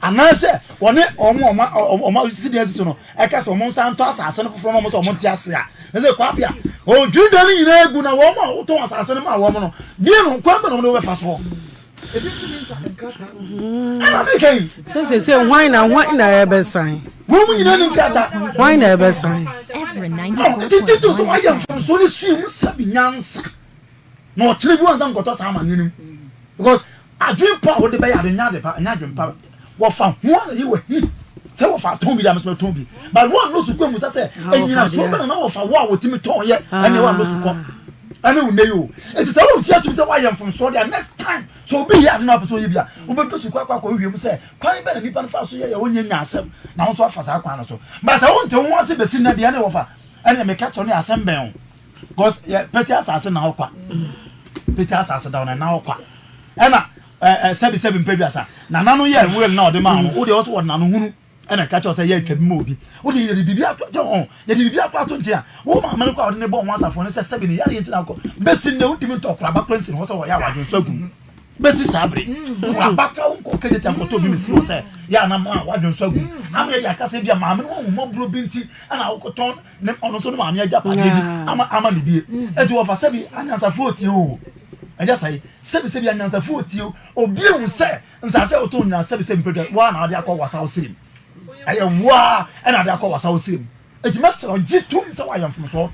ana se woni omo sidi esisu no e ka se omo nsa anto asase no foforo no omo se omo ti ase a na se kwapia o dwiri dan ni na egu na wo mo to asase no ma wo mo no die no kwamba no we fa so ana me kai se why na ebe sign wo mu nyina ni nkata why na ebe sign Ezra 94.1 tito so ayam from so le sum sabi nyansa no tire bi wanza nkoto sa amanenim because adwen pa wo de be ya de nya de pa nya adwen pa wo fa ho na ye wa hi se wo fa tombi da me tombi but one no su kwa mu say enyina so be na wo fa wo a wo timi ton ye ene one no su kwa ene wo neyo it is all tia to say why am from so there next time so be here na person ye bia wo be to su kwa wiem say kwan be na nipa no fa so ye wo nya asem na wo so afa sa kwa no so but say wo nte wo ase be sin na de ene wo fa ene me catch on asem ben because peti asase na hokwa peti asase da na hokwa ena 77 peduasa na nanu ye will na de ma no wo de also wo na no hunu ena catch say ye twabi mo obi wo de ye bibia to ye de bibia to ntia wo ma me ko wo de ne bo ho asafo ne say 7 ya de ntina ko besin ne udimi to kra bakransi ho so wo ya wadun so agu besi sabre kra bakra wo keje tan ko to bi mesi wo say ya na ma wadun so agu am ye akase bia ma me wo mo bro binti ana wo ko ton ne ono so no ma me Agyapong bi ama ne bie eti wo fa sebi anyansa foti o aja sai sebi anyansa foti o obi ehun say nsase o to nya sebi pedo wa na ade akọ wasa o sirim aye wa na ade akọ wasa o sirim eti mesro jitum se wa yam from so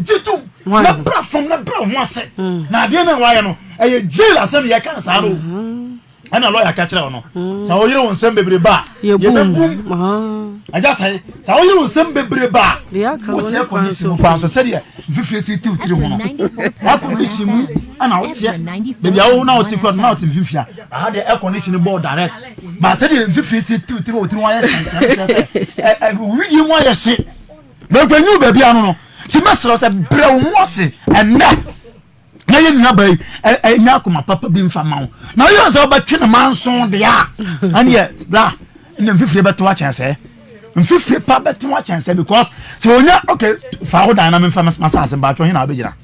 jitum na bra from na bra ho ase na ade na wa ye no aye jail asem ye kan sa ro ana lawyer ka kire no sa o yire won sem bebre ba ye bebum aja sai sa o yire won sem bebre ba o tie condition pa so se de fifie si ti utiri ho no a condition mu ana o tie bebi awo na o ti kwa na o ti fifia a de air condition board direct ba se de fifie si ti utiri o ti wa ye se wi yi mo ye se be kwanyu bebi anu no ti mesro se bre wo se enne na ye nna bai nya Akoma papa bi mfa ma wo na yo so ba twe na manson de ya ani ye bra na mfifire beto a chance mfifire pa beto a chance because so onya okay fa ho dan na mfa masase ba twe na abegyira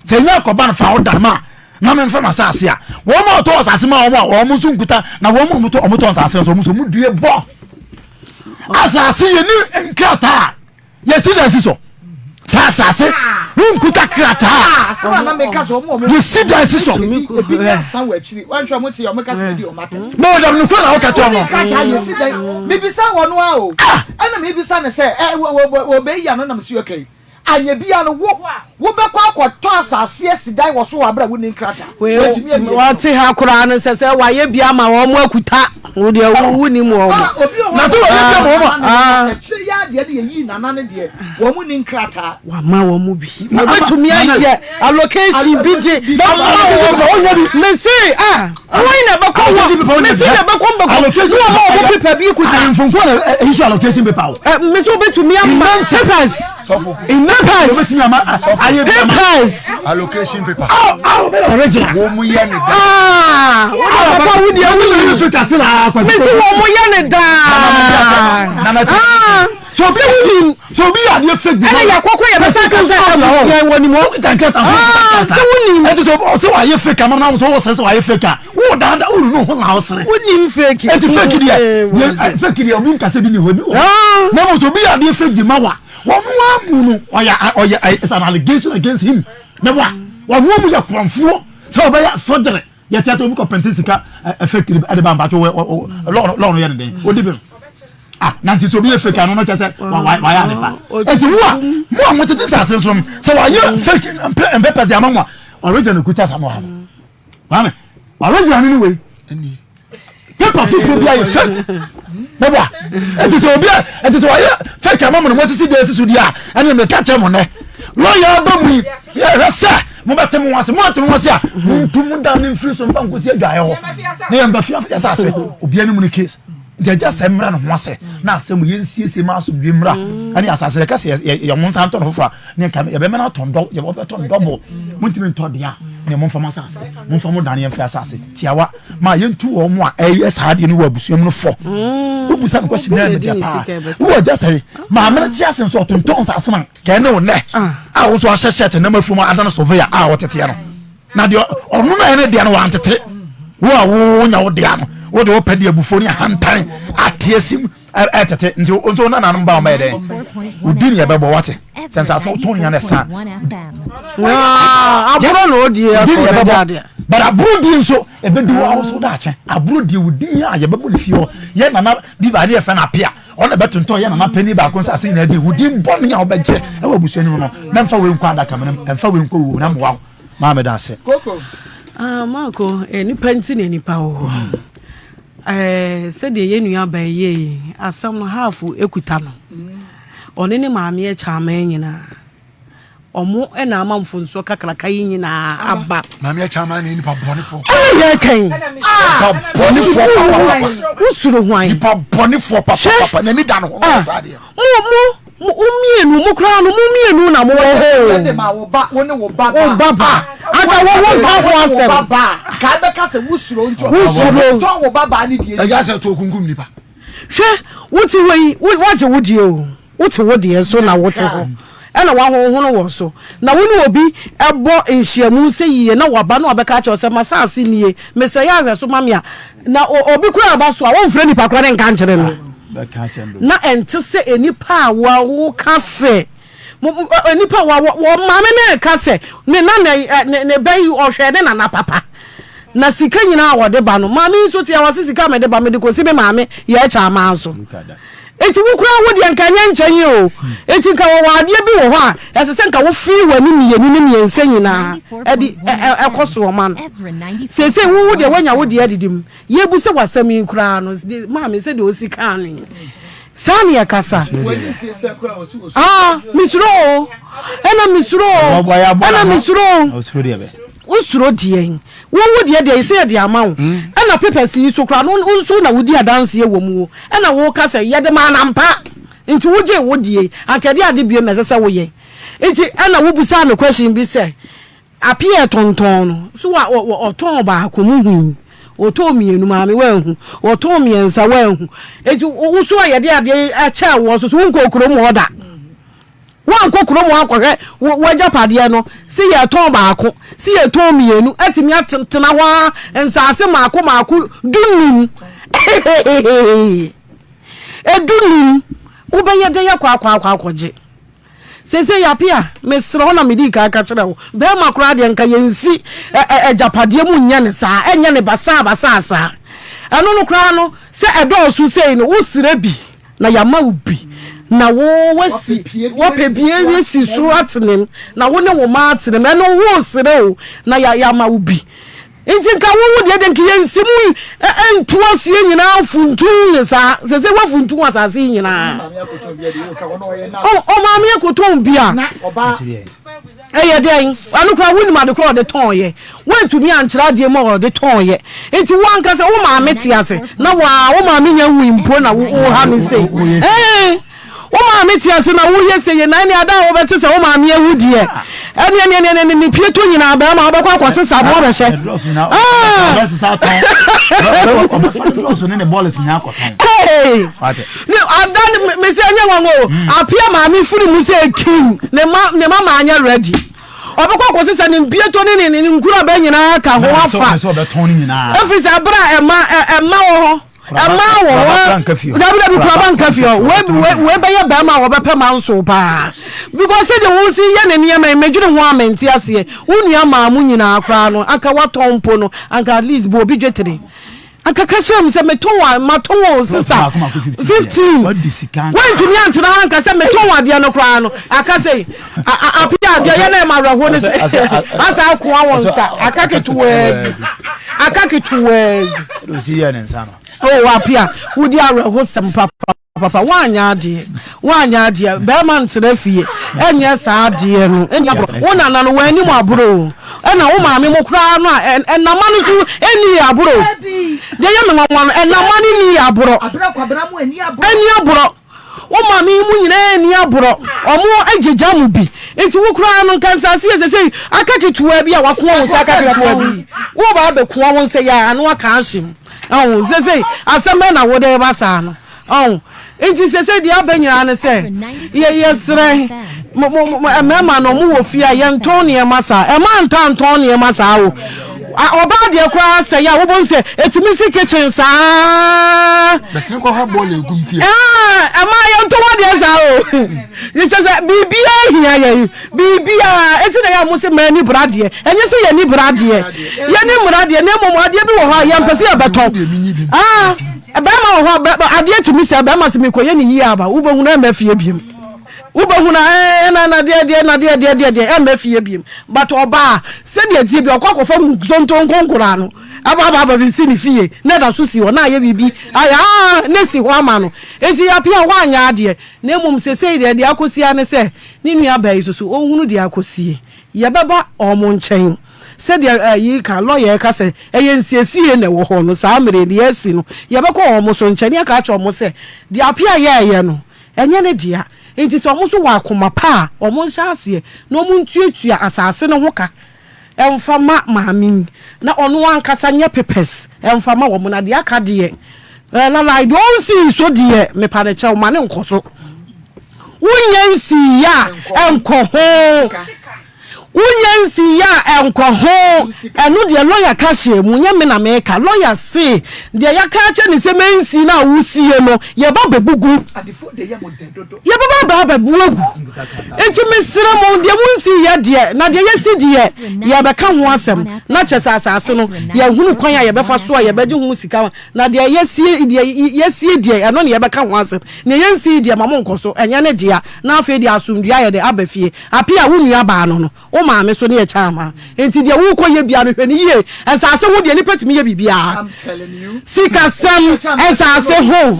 se nya Akoma na fa ho dan ma na mfa masase a wo ma to asase ma wo mo so nkuta na wo mo to asase so mo so mu due bo asase ye ni nkata ye si da si so asase nkuta krata so na make us omo you see that is so ebi na san wa chiri wan hwa moti o make us ready o mata no dem no kwa na o ka che no krata you see that maybe sa wono a o ana maybe sa na say wo be ya no na msi okay anya bia no wo be kwa akwato asase esidai wo so wa bra wo ni krata wa ti ha kura no se wa ye bia ma wo mo akuta wo de wo ni mo wo na so wa ye bia mo ma che ya de yi nana ne de wo mu ni krata wa ma wo mu bi wo betumi aye allocation bi de me see wo ina ba ko wo me see na ba ko ba allocation wo ma wo paper bi kuta mfonko na issue allocation paper me so betumi am papers papers allocation paper be original wo mu ye ne da papa wo de wo so ta still me see wo mu ye ne da so be are you fake ana ya kokko ya besa kan say woni mo tankata so woni it is so are you fake am na so are you fake wo da no ho na osere woni fake it fake dia fake dia obi nkase bi ni ho bi na mo so be are you fake di mawa wo mu no oya is an allegation against him na wa mu ya kronfo so be ya forgery yet to book of Pentisika effective at the Bambato long yen day. What did Nancy to be a fake and not just why and you what wanted this access from so are you fake and peppers the mama original good as I'm one. Original anyway. Pepper fish be a fake. Baba, it is obia, it is why fake a moment was see this to dia and you may catch him on there. Lawyer Bambi, yes, sir. Mobatem was ya. To down in free some bank was your guy. Never yes, I say, Obinim case. They just emran once. Now some yen see mass of Bimra. And as I say, Cassia, your monster on offer, near Camera ton double, Montimi Todia, near Monfamas, Monfamo Daniel Fassassi, Tiawa, my young 2 or more, yes, hard in Wobusum 4. Who was some question who just say, Mamma Jason sort of tones as man, can no neck. I also a shed a number from my Adana Surveyor, our Tatiana. Now, the or no any Diana wanted it. Whoa, no, Diana. What do open the Buffoni hand time at TSM at it until also none of them by day. We didn't have what since I saw Tony and the son. I don't know, dear, but I brought you so a bit do also that. I brought you with dear, I believe you yet another divided fan appear on a better toy and a penny back on saying that you didn't burn me out by jet. I will be saying, then for we quite coming and for we go, number one. Mamma does say, Marco, any pension, any power. Said the Yenu by ye, as some half equitano. On any mammy charming or more and a month for so cacracain in a bat. Mammy charming in Pabonifo. Oh, came. Who's through wine? Pabonifo, Papa, and any done. Mummy, crown, mummy, no more. Baba. I don't what's away? What would you? What's a wood dear? So now what's a home? And a one was so. Now when will be a boy in Shamu say ye no wabano abacach or some massas in ye, Messiah, so mamma. Now or be clear about so I won't friend Pakran Kancher. Not and to say any power who can say. Nipa wa mama na ka se ne na ne bayi o hwede na papa na sika nyina wo de ba no mama nso tia wa sika me de ba me de ko si be mama ye cha ma so eti wo kura wo de nkanya nkyen o eti nka wo ade bi wo ho a ese se nka wo fi wani miyenu ni miyense nyina edi ekoso wo man se wo de wanya wo de adidim ye bu se wasam kura no mama se de o sika ani Sani ya kasa. Misro. Ena misro. Usuro die. Wo die dey say dey amawo. Ena papers yi so kra no unso na wodi adanse ye womu. Ena wo kasa ye de ma na mpa. Nti woje wo die. Ankade ade bie mesese wo ye. Nti ena wo busa me question bi say. Apie tonton no. So wa oton ba akomu otomienu maame wanhu otomiensa wanhu eti wuso ayede ade acha wo so nkokoro mu oda wan kokoro mu akohwe wajapade no si ye ton baako si ye tomienu atimi atena ho ensase maako dunum dunum ubeye de yakwa akwaje sese yapia mesre ho na medika aka kire wo be makura de nka yensi Agyapade mu nya ne saa enya ne basa anu no kra no se edosu sei no usire bi na yama ubi na wo wasi wo pebie wesi so atenem na wo ne wo ma atenem eno wo sire o na yama ubi nti nka wo de nka yensi mu entuasie nyina funtu nyesa sese wo funtu asase nyina o maami ekoton bia eye den anu kra woni ma de kra de ton ye wantumi ankyra de ma de ton ye nti wan ka se wo maami ti ase na wo maami nya hu impo na wo ha mi sei wo maami ti ase na wo ye se ye na ni ada wo beti se wo maami ewu de ene ni pieto nyina ba ma obekwa kwose sa bo be hye ni adan me se anya wango apia maami furu mu se king ne mama anya ready obekwa kwose sa ni pieto ni nkura ba nyina ka ho afa efisa bra ema wo ho Ama wo dabi kuraba nkafio we be ye ba ma wo be pema nso pa because say the won see ye na niam medwene ho amenti ase wonu ama mu nyina akra no aka watompo no aka at least bo obi dwetere aka ka shem say maton sister 15 when to me antina anka say meton ade no kra no aka say apia ade ye na ma raho ne say asa akwa won sa aka ketuwe do see ye nsa no oh apia wudi araho sem papa wanya ade be man tere fie enye sa ade no enya bro wona na no wani mu aburo ena wo maame mo kra no ena manu su eni aburo de ye me nwa ena manu ni aburo kwabra mu eni aburo wo maame mu nyina eni aburo omo ajeja mu bi enti wo kra no Nkansah se akaketuwa bi a wakoa wo akaketuwa bi wo ba be koa wo se ya anu aka ahim oh se asema na wo de ba sa no oh enti se dia abanyira ne se ye sre mama no mu wo fia ye nton ne masa e ma nton ne masa wo oba de kwa se ya wo bon se etimi si kitchen sa besin ko ha bole egum fie ama ye nton wo de za o ye se bibia hia ye bibia eti na ya mo se mani brade enye se ye ni brade ye ni brade ne mo ade bi wo ha ye mpese ya beton ebe ma wo ade etimi se ebe ma se me koye ni yi aba wo bo hu na ma fie biem ubahuna na de emafie biem but oba se de tie bi okwakofa ntonton konkora no aba bi si ni fie na da so si ho na ye bibi na si ho ama no enti ya pia wanya ade na emum sesei de akosia ne se ni nua bai so ohunu de akosie ye beba omo nchen se de yi ka lawyer ka se ensiesie na wo ho no sa mere de asi no ye beko omo so nchen ya ka acho omo se de apia ye no enye ne dia enti so omo so wa akoma pa omo nhyase na omo ntuatua asase no hoka emfa maami na ono ankasa nye pepes emfa ma wo na de aka de la I don't see so de me pa ne che ma ne nkoso wunyansi ya enkoho unyansi ya enkoho enu de lawyer ka hye mu nya me na me ka lawyer say de ya ka che ni se mensi na wusie no ye ba bebugu adefo de ye mo dedodo ye ba bebugu enti mesira mo de munsi ye de na de ye si de ye be ka ho asem na che asase no ye hunu kwan ya ye be fa so ye be je hu sika na de ye sie de eno ne ye be ka ho asem ne ye nsi de mamo nkoso enya ne de na afi de asumdua ye de abafie apia wunu aba no o maame so ne ye chama enti de wo koye bia no hwani ye asase wo de ni patimi ye bibia I'm telling you sika sam asase ho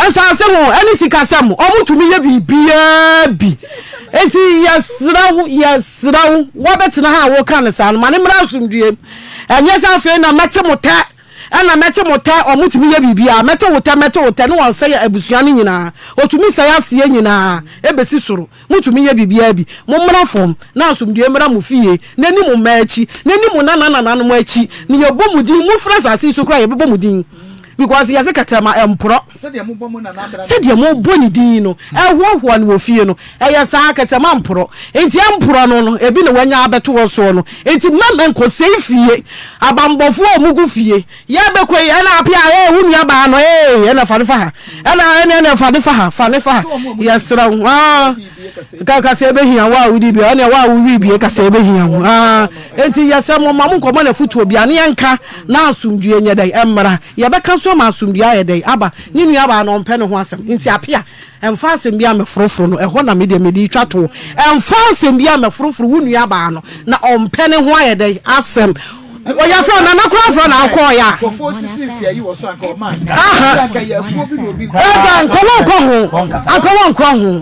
asase ho ani sika sam o mutumi ye bibia bi enti yesrawo wo betina ha wo kan sa no mane mra asumdue enye sa fe na mete mota ana mete mota omutumi ye bibia mete wota no wan say abusua no nyina otumi say ase nyina ebesi soro mutumi ye bibia bi mo mra fom na asumdue mra mu fie nani mu maachi nani mu nana no maachi ni ye bomudin mu frasa ase so kra ye bomudin because yase katama empro se de mo bomu na nabra se de mo boni din no ehwohwo no ofie no eyasa katama empro enti empro no ebi ne wanya abeto wo so no enti mama nko sei fie abambofo omugu fie ye bekwe ye na apia wunua ba no ye na fadefa na fadefa yesra ka se be hia wa wudi bi ona wa wi bi ka se be hia enti yese mo mamu nko na Afutuo bia ne yanka na asumdue nya dai emra ye beka so ma asumdua ye dai aba ni nua ba no mpe ne ho asem enti apia emfa asem bia me frofro no eho na me de twato emfa asem bia me frofro wunua ba no na ompe ne ho aye dai asem oya fro na nakura fro na akọ ya kofo sisi ya yi wo so anka o man aka ya fu bi no bi akọ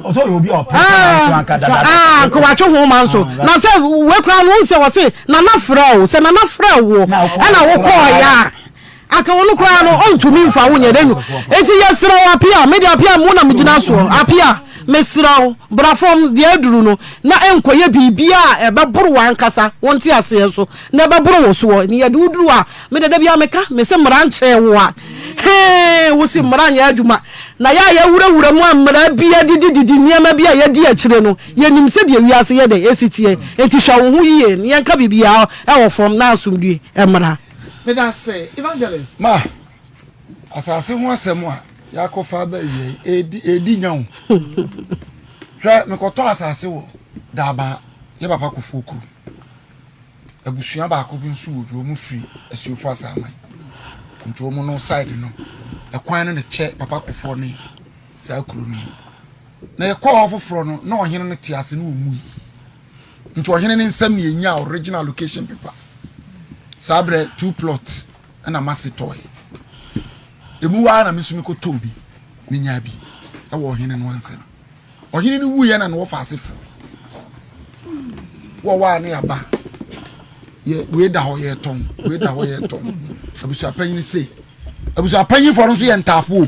ho so you be up anka dada ko wa cho ho man so na se we kra no se wo se na frɛ o se na frɛ wo ana wo kọ ya aka wonu kra no ontumi mfa wo nyedenu enti yesra wa apia media apia mu na migina so apia mesraw brafom de aduru no na enkoye bibia ebeboro wankasa wonti ase so na ebeboro wo so ni ye duduru a me de bia meka me se mra nche wo a wo si mra nya adwuma na ya wura mu amra bia dididi niam bia ye di akire no ye nim se de wiase ye de esitie enti hwa wo hu yiye ni enka bibia e wo fom na asumdue emra me da say evangelist ma asase ho asɛm a yakofa ba wie edi nyawo hwɛ me kɔtɔ asase wo daba ye papa Akufo kuru abusua ba ko bi nso wo bi o mu free asuofo asaman nto mo no side no ekwan no ne che papa Akufo ne sa kuru no na ekɔ ofoforo no na ohene no te ase no omu nto ohene ne nsam ne nya original location paper sabre 2 plots na massive toy emu wa na mesumi ko tobi ni nya bi e wo ohene no ansem ohene ni wuye na no wo fasefo wo wa na aba ye we da ho ye ton abusu apanyin sei abusu apanyin for nso ye ntafo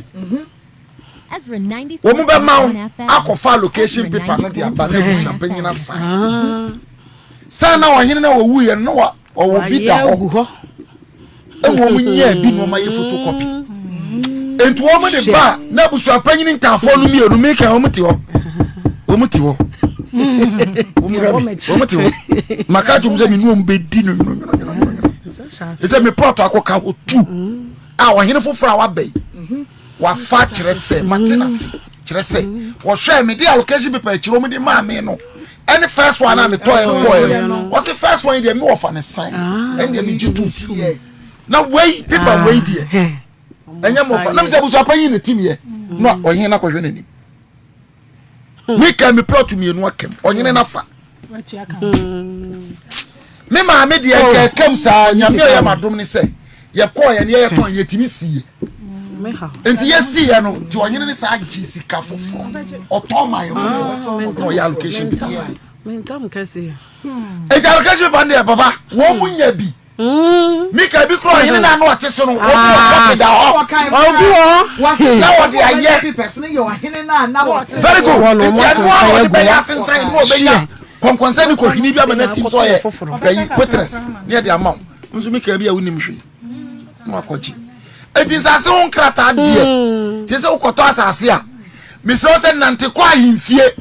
Ezra 94. wo mu be ma akofa location paper no de aba na abusu apanyin na san na ohene na wo wuye no wo bi da ho e wo mu nya bi no ma ye photocopy enti wo mu de ba na abusu apanyin ntafo no mienu me kan wo mu ti ho makacho mze minu mbedi no ese me poto akoka otu a wo hene foforo a wa bai wa fa kirese maintenance kirese wo hwe me dia location paper kiro me di ma me no any first one na me toy no what's the first one dey me wo fa ne sign and dey me jitu na wey paper wey dey enya mo fa na me se buso apanyi ne team ye no wo hene na ko hwe nanim we can be plot to me no akem onyene na fa me ma me de ke kem sa nyame ya madom ni se ye ko ye ne ye ton ye timi sie me ha enti ye sie no ti onyene ni sa agi sika fofo otoma ye fofo no ya location bi me tam ka se e ja location bi na baba wo munya bi mi ka bi kro onyene na no ate so no wo ko da ho was na wo de aye person ye onyene na wo very good enti anu wo be ya sensan no be ya konkonsa ni ko hini bi amana tim so ye bayi witness ne de amount nso mi ka bi a wonim hwe no akoji enti sase won krata de se se ukoto asase a mi so se nante kwa himfie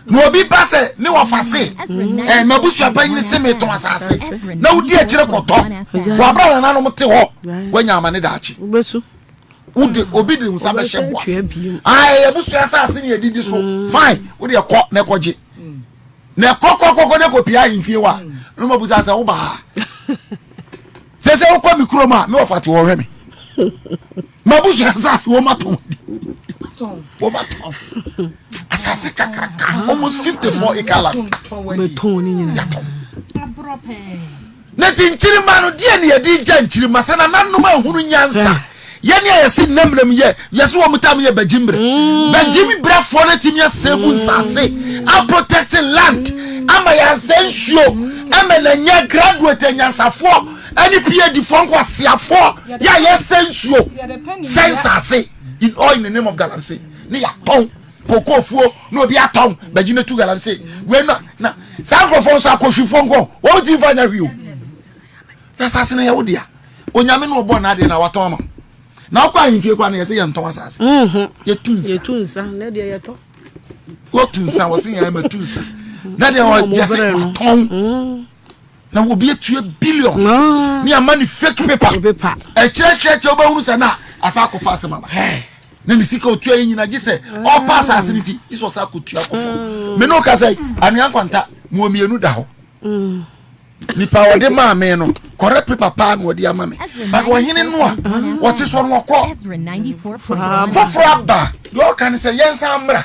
no obi pase ni wo fase mabusu apanyi se me ton asase na wudi a kire koto wa bra na no mte ho wanya amane da achi ubesu wudi obi de nsa be hye boas ai abusu asase ni edidi so fine wudi ekọ na ekoje na kokoko de kopia himfie wa no mabusu asase wo ba se wo mikro ma me wo fate wo hwe me mabusu asase wo maton asase kakraka almost 54 acre land beton ni nyina na tinchiri ma no de ne yedi gya nchiri ma sana nannom ahunu nyansa ye ne yesi namram ye yeso wo mutam ye bagimbre bagimbre fo na timya save nsase a protecting land ama ya sensuo ama na nya graduate nyansafo ani PhD fo nko siafo ya ye sensuo sensase in all in the name of God, I'm saying. Ni ya ton, koko fuo, no bi aton, bagine tu God, I'm saying. We na sankrofon sa koshifo nko, wo ti fanya wiu. Na sase na ya wodia. Onyame no obo na de na waton ma. Na kwa himfie kwa na ye se ye nton asase. Ye tunsa, na de ye to. Wo tunsa wo se ye ma tunsa. Na de ye se ton. Na wo bi etue billions. Ni amani fake paper. E kire oba hunu se na asako fase mama na ni sika otua nyina gise o pass asiniti iso sako tua kofo me no ka say anu kwanta mo mienu da ho ni pa wode ma me no correct paper pa no wode ama me but wo hene no a wo te so no ko for abba do kan say yensa amra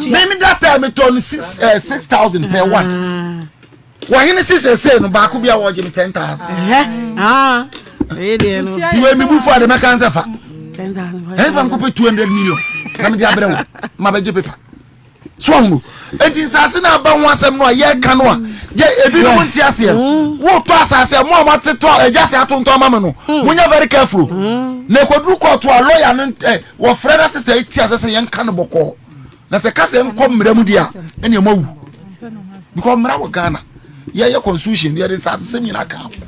me that time me turn 6000 per one wo hene 6 say no ba ko bia wo je me 10000 eh no ti we mi bu for the mekanza fa if I'm going to 200 million, come to Abraham, my paper. Swung. And in Sassina, but once I'm not yet canoa. Yet, if you don't tell us, what toss I say, more what to talk, just out on Tomamano. When you're very careful, Neko call to a lawyer and what Fred sister 8 years as a young cannibal call. That's a cousin come Remudia and your move. Because Marawa Ghana, your constitution, there is a similar account.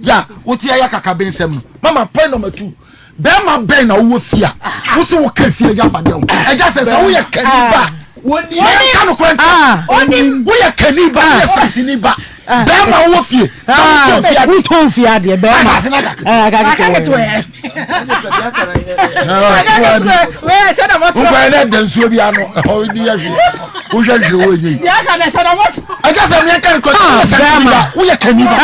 Yeah, what's your cabin sem? Mama, point number 2. Bema ben na wo fia wo se wo ka fia ya badam e ja se wo ye kaniba Woni ka no kwanta oni wo ya kani ba ya santini ba ba ma wo fie wo ton fie ade be ma ka to we Shatta moto wo na dansuo bi ano o di ya hwe wo hwe wo nyi ya ka na Shatta moto aja se me ka ko santini ba wo ya kani ba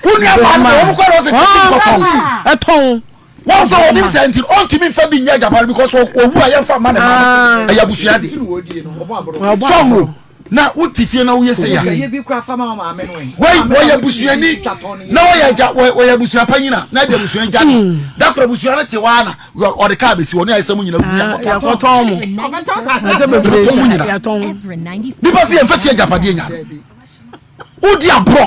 wo ni ama wo ko ro se ko ton wọ́n sọ wọ́n ní sẹ́ńtì ọ̀n tí mi fẹ́ bí nyẹ́ jàpá because òwú ayé nfa ma ne ma ẹ̀yà busua de sọ́ọ̀mù na wọ́n ti fie na wọ́n yẹ sẹ́yà wọ́n yẹ busua ni na wọ́n yẹ ja wọ́n yẹ busua panyina na ẹ̀dẹ̀ busua ja ni dapò busua ne ti wá na ọ̀dẹ̀ ká abẹ́sí wọ́n ní ayé sẹ́mu nyina wúnyà kọ́tọ́ mu nípa sí yẹn fẹ́ fie jàpá díẹ̀ nyà ó di àbúrò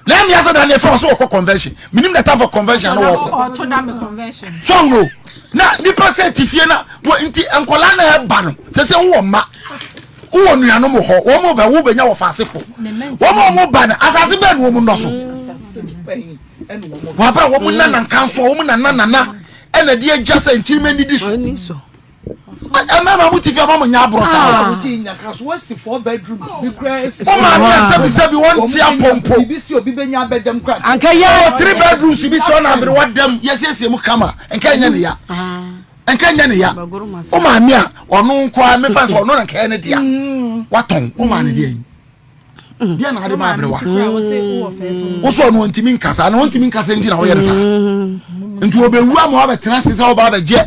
lẹ́yìn yẹn sẹ́dá ní ẹ̀fọ́ ọ̀sọ́ ọ̀kọ́ convention minim na tafọ̀ convention ní wọ́ọ̀kọ́ ọ̀tọ́ dá mi convention sọ́ọ̀nù na nípa sẹ́ ti fie na wọ́n ntí nkọ́lá náà ẹ̀ bà no sẹ́sẹ́ wọ́n ma wọ́n nuyanum hɔ wọ́n mu bẹ̀ wọ́n bẹ̀ nya wọ́n faase fo wọ́n mu ba na asase bẹ́ẹ̀ ni wọ́n mu nọ so wọ́n abẹ́ wọ́n mu nana nkanso wọ́n mu nana ɛna di egya sɛ nkyirima nidi so ɛmɛɛma mu ti fi ɔma mu nya aboro saa ɔma mi ɛsɛbisɛbi wɔn ti apɔmpɔ anka yɛ 3 bedrooms bi sɛ ɔna abiri wadam yɛsiesie mu kama nka nyɛ ne ya nka nyɛ ne ya ɔma mi a ɔno nko a mefa sɛ ɔno na kɛɛ ne dia watɔn ɔma ne dia yi dia na ade ma abiri wa woso ɔno ntimi nkasa na ntimi nkasa nti na ɔyɛ ne saa nti obewu ama obetena sese oba ba je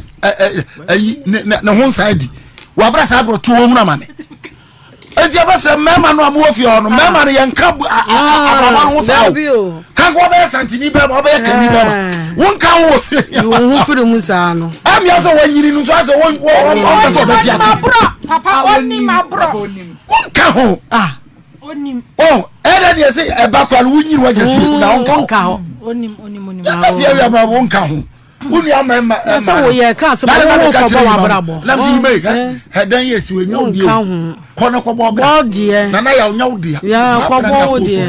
ayi ne ho nsa di wa bra sa abro to mu na mane enti abase mema no amwo fie ono mema no yenka ababa no sa kan go be santini be ma be kani be ma won kan wo fie wo firi mu sa no am ya so wanyiri no so ase won ka so be ji papa oni ma bro won ka ho onim ede de se e ba kwal wunyi waje fie na won ka ho onim ya ta fie wi aba won ka ho wunu ama so wo ye ka so wo ko ba wa brabo na msi me he dan yes we nyaw die kono ko bo bra na na ya nyaw die ya ko bo die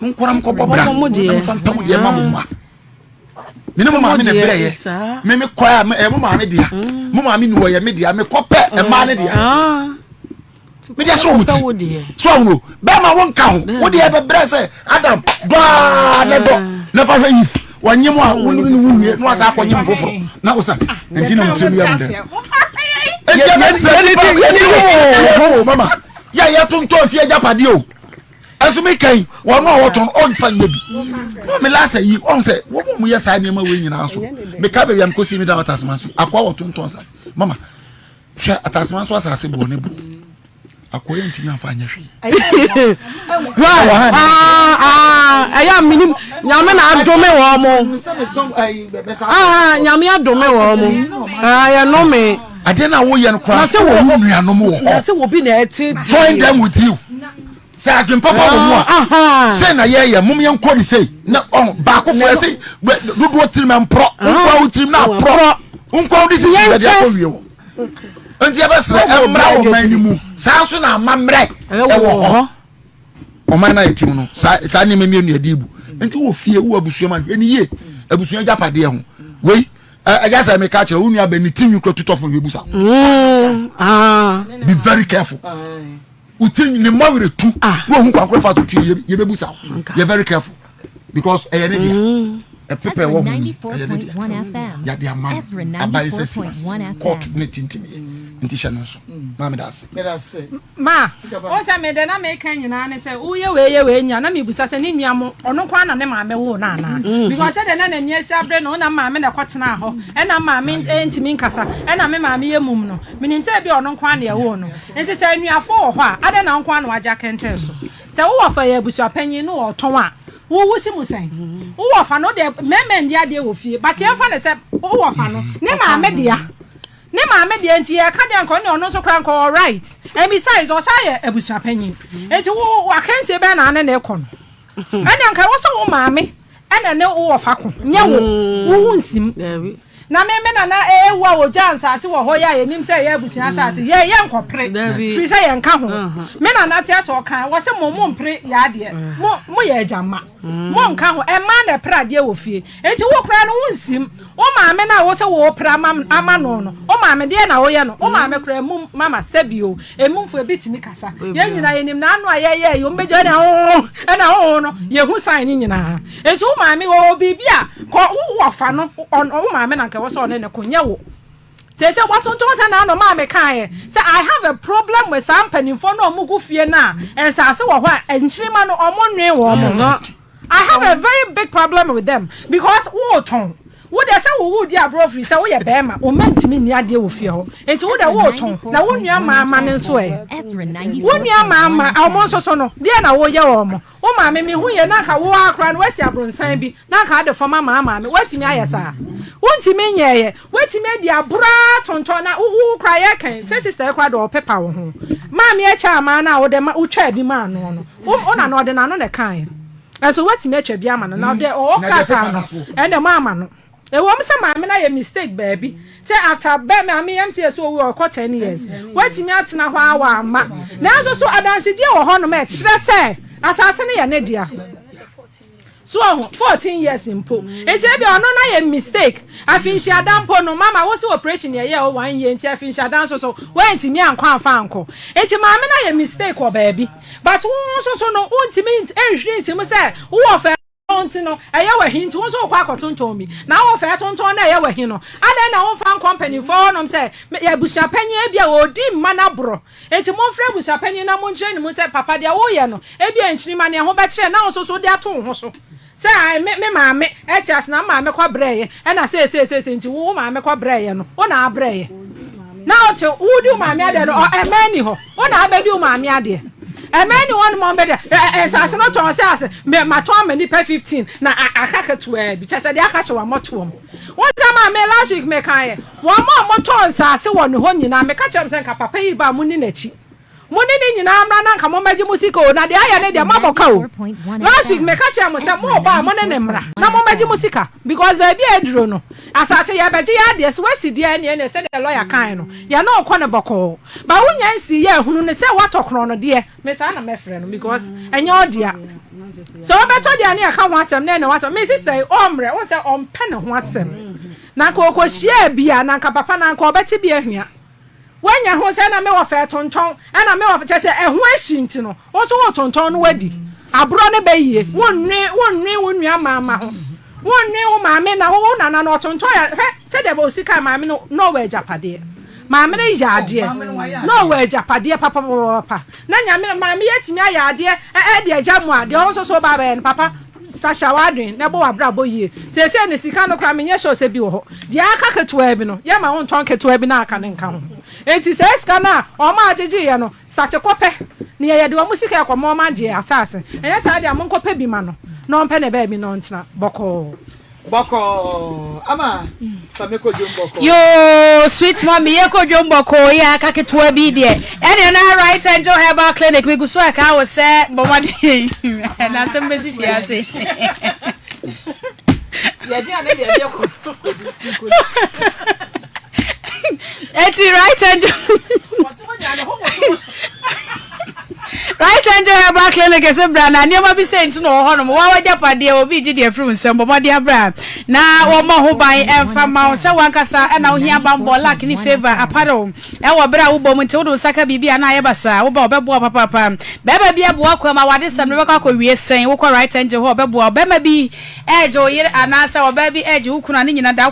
nkoram ko bo bra fanta mu die ma mo ma mini mo ma me ne bra ye me kwa mo ma me dia mo ma me ni wo ye me dia me kope e ma ne dia me dia so muti so no ba ma won ka ho wo dia be bra se Adam gwa ne do na fa hwe yif wanyemu a wonu ni wuye no asa akonyem foforo na osa ntina mutremu ya mda mama ya tonto fie japade o aso me kan wono a woton on fa nya bi me lasa yi on se wo mu ye sa ne ma we nyina so me ka be yam kosi mi da watasman so akwa wotonton sa mama hwe atasman so asase bo ne bu akoye ntimi afa anya hwe aya minim nyame na adome wo mo nyame adome wo mo ya no me ade na wo ye no kwa se wo nuanom wo na se wo bi na eti join them with you say agin papa wo mo a say na ye mum ye nko ni say na on ba ko fo say dudu otirim empro nko otirim na pro nko di si ya dia ko wie wo nti abesre emra wo man ni mu saa so na amamre e wo ho o man na etim no saa ni memie nu adibu nti wo fie wo abusua man eni ye abusua japade ho wei agasa me ka kire wo nu abani timi kro tutofo we busa be very careful utin ni mawire tu wo hu kwakro fa to tu ye bebusa ye very careful because e ye ne dia a paper wo hu ya dia man abai sesi court ne tintimi ntisha no so ma me das ma o se me de na me kan nyina ne se wo ye we nya na me busa se ne nua mo ono kwa na ne ma me wo na na because se de na na nya se abre no na ma me na kwotena ho e na ma me ntimi nkasa e na me ma me ye mum no minim se bi ono kwa na ye wo no nti se nua fo ho a ade na nkwa na waja kente so se wo fa ye busa panyin no oton a wo wusi musan wo fa no de memend dia de wo fie but ye fa ne se wo fa no ne ma me dia ne ma me de nti e ka de anko ne ono so kra anko all right and besides o say abusua panyin enti wo akanse be na ne ekọ no ene anka wo so wo ma me ene ne wo fa ko nye wo nsim na me na ewa wo jansa se wo ho ya yenim se ye abusua asase ye nkopre free se ye nka ho me na te so kan wo se mo mpre ya de mo ye agama mo nka ho e ma na pra de wo fie enti wo kra no wonsim o ma me na wo se wo pra ama no no o ma me de na wo ye no o ma me kra mu mama sebio emumfo ebitimi kasa ye nyina yenim na anu aye yo mbeje na ho na ho no ye hu sign nyina enti o ma me wo bibia ko wo fa no o ma me na nka wo so ne konya wo say what to say na no ma me kan say I have a problem with some penifo no omugu fie na and say wo ho enchirima no omonwe wo mo I have a very big problem with them because wo ton wo dey say wo di abro free say wo ye be ma o mentimi ni ade wo fie ho enti wo dey wo ton na wo nua ma ne nso wo nua ma omo so no dey na wo ye wo mo wo ma me hu ye na ka wo akra no wasi abronsan bi na ka de fama ma me watimi ayesa wontimi nyeye watimi di abura tonton na wo kra ye kan say sister Kwadwo pepa wo ho ma me echa ma na wo de ma utwa bi ma no wo na no de na no ne kan so watimi atwa bi ama no na de o kata no and the mama no e wo mse ma me na ye mistake baby say after be me MC so we for 10 years watimi atena ho awa ama na so adanse die wo ho no ma kire say asase ne ye ne dia so 14 years impo eti bi ono na ye mistake afinshi adampo no mama wo se operation ye 1 year enti afinshi adan so wentimi ankwa afa anko eti ma me na ye mistake o baby but wo so no untimi enhwiri nsimu say wo fa Auntie no eye wa hin ti won so kwa akotonton mi na wo fa tonton na eye wa hin no adan na won fan company for no say ya busua panyin bia odi mma na bro enti mon fra busua panyin na mon kire ni mo say papa dia wo ye no e bia nchiri ma ne ho ba kire na wo so de ato ho so say me maame e ti asna maame kwa breye e na say nti wo maame kwa breye no wo na breye na o che wo di maame ade no e mani ho wo na abedi maame ade many one more better as not to us me my Tom and 15 na akaka to be just the akacha wa motom one time me last week me kan one more motor nsase won ho nyina me ka chem sen ka papa yi ba muni nachi muni ni nyina amra na nka mo maji musika o na de aya ne de maboka o last week me ka chem sen mo ba mo ne ne mra na mo maji musika because baby edro no asase ya beje ya de so wasi de ne se de lawyer kan no ya na okọ ne boko ba wunya nsi ya hunu ne se watokro no de me sa na me frɛ no because enye odia so obeto de ani aka ho asɛm na wato me sister omre wo se ompe ne ho asɛm na ko hia bia na nka papa na nka obeti bia hia wanya ho se na me wo fa tonton na me wo fa se ɛho ahyinti no wo so wo tonton no wadi abro ne bayie wonwe wonua mama ho wonwe wo maame na wo nana no tonton ya se de bo sika maame no wa Japade maame ne yaade no wa Japade papa na nyame maame yetimi ayaade de ajamu ade wo so ba ba papa Shatta Wale na bo abra bo yie se ne sika no kra menye show se bi wo ho dia aka ketua bi no ya ma won ton ketua bi na aka ne nka ho enti se sika na o ma agege ye no sate kope ne ye de o musika ko mo ma je asase enye sa de amon kope bi ma no no mpe ne ba bi no ntina boko ama fami Kojo Mboko yo sweet mommy ye Kojo Mboko ya aka ketua bi de ene na right angel herbal clinic we go so aka wo se bomade na sem besi fiase ya dia na dia ko eti right angel right angel herbal clinic is brana niam bi say nti no ho no wa Agyapade obi gi de from nsem bomade abra na wo ma ho ban emfa ma se wankasa na wo hia bambo lack ni favor aparo e wo bra wo bom nti wo do saka bibia na ye basa wo ba obebo papa beba bia bo akwa ma wade sam ne beka ko wie sen wo ko right angel ho obebo bema bi eje oyire anasa wo ba bi eje wo kuna ne nyina da